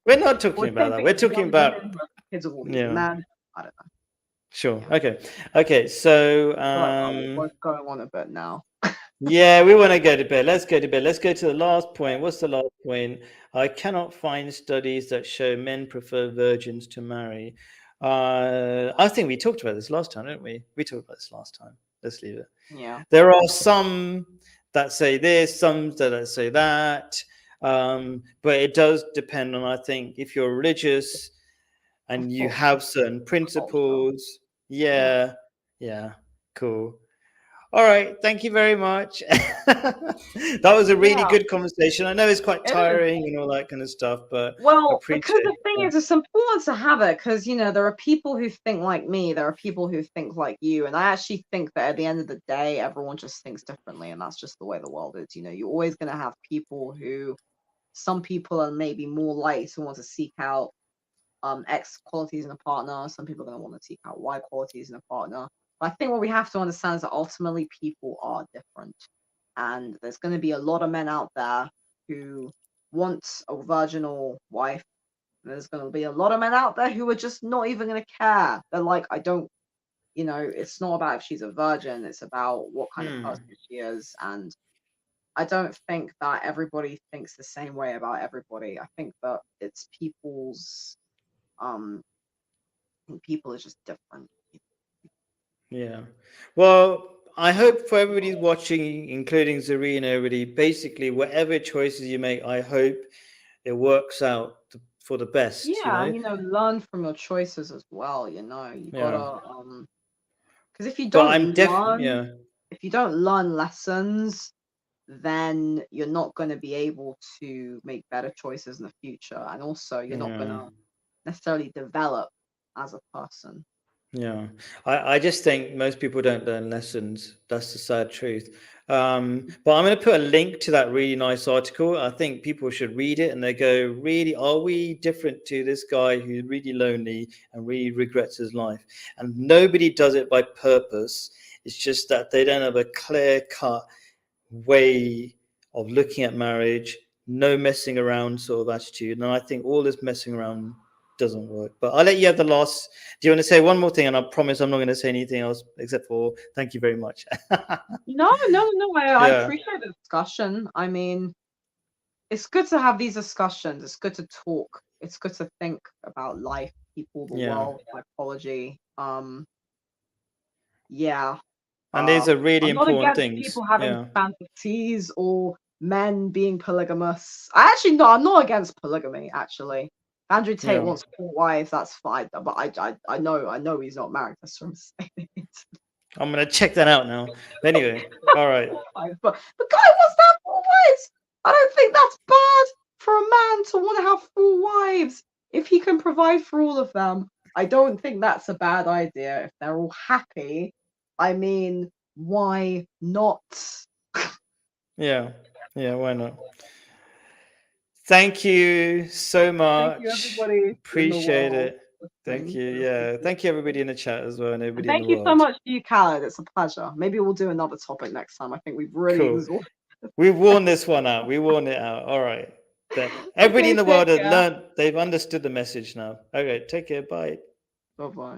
we're not or talking same about that. thing We're with talking young women about who have kids with all these yeah. men. I don't know. Sure. Yeah, Okay. So we're going on a bit now. yeah, we want to go to bed. Let's go to bed. Let's go to the last point. What's the last point? I cannot find studies that show men prefer virgins to marry. I think we talked about this last time, didn't we? We talked about this last time. Let's leave it. Yeah. There are some that say this, some that say that. But it does depend on, I think, if you're religious Of and you course, have certain culture. principles. Yeah. Yeah. Yeah. Cool. All right. Thank you very much. That was a really Yeah, good conversation. I know it's quite it is. tiring and all that kind of stuff, but Well, because appreciate the thing it. is, it's important to have it because, there are people who think like me, there are people who think like you. And I actually think that at the end of the day, everyone just thinks differently. And that's just the way the world is. You're always going to have people who, some people are maybe more likely to want to seek out X qualities in a partner. Some people are going to want to seek out Y qualities in a partner. But I think what we have to understand is that ultimately people are different. And there's going to be a lot of men out there who want a virginal wife. There's going to be a lot of men out there who are just not even going to care. They're like, I don't, it's not about if she's a virgin, it's about what kind of person she is. And I don't think that everybody thinks the same way about everybody. I think that it's um, people are just different. Yeah. Well, I hope for everybody watching, including Zarina, everybody, basically, whatever choices you make, I hope it works out for the best, Yeah, and learn from your choices as well. You Yeah. gotta because But I'm yeah. if you don't learn lessons, then you're not going to be able to make better choices in the future, and also you're not going Yeah. to necessarily develop as a person. Yeah, I just think most people don't learn lessons. That's the sad truth. But I'm going to put a link to that really nice article. I think people should read it and they go, really, are we different to this guy who's really lonely and really regrets his life? And nobody does it by purpose. It's just that they don't have a clear cut way of looking at marriage, no messing around sort of attitude. And I think all this messing around doesn't work. But I'll let you have the last. Do you want to say one more thing? And I promise I'm not going to say anything else except for thank you very much. No, no, no. I Yeah, appreciate the discussion. I mean, it's good to have these discussions. It's good to talk. It's good to think about life, people, the yeah. world, psychology. Yeah. And these are really I'm not important against things. people having Yeah, fantasies or men being polygamous. I'm not against polygamy, actually. Andrew Tate yeah. wants 4 wives, that's fine. But I know he's not married. That's what I'm saying. I'm going to check that out now. Anyway, all right. 4 wives. But the guy wants to have 4 wives. I don't think that's bad for a man to want to have 4 wives if he can provide for all of them. I don't think that's a bad idea if they're all happy. I mean, why not? Yeah, yeah. Why not? Thank you so Thank you, much. everybody in the Appreciate world. it. Thank Listening. you. Yeah. Thank you, everybody in the chat as well, and And everybody in the thank you so world. much to you, Khaled. It's a pleasure. Maybe we'll do another topic next time. I think we've really Cool. exhausted. We've worn this one out. We worn it out. All right. Everybody Okay, in the take world has care. learned, they've understood the message now. Okay, take care. Bye. Bye bye.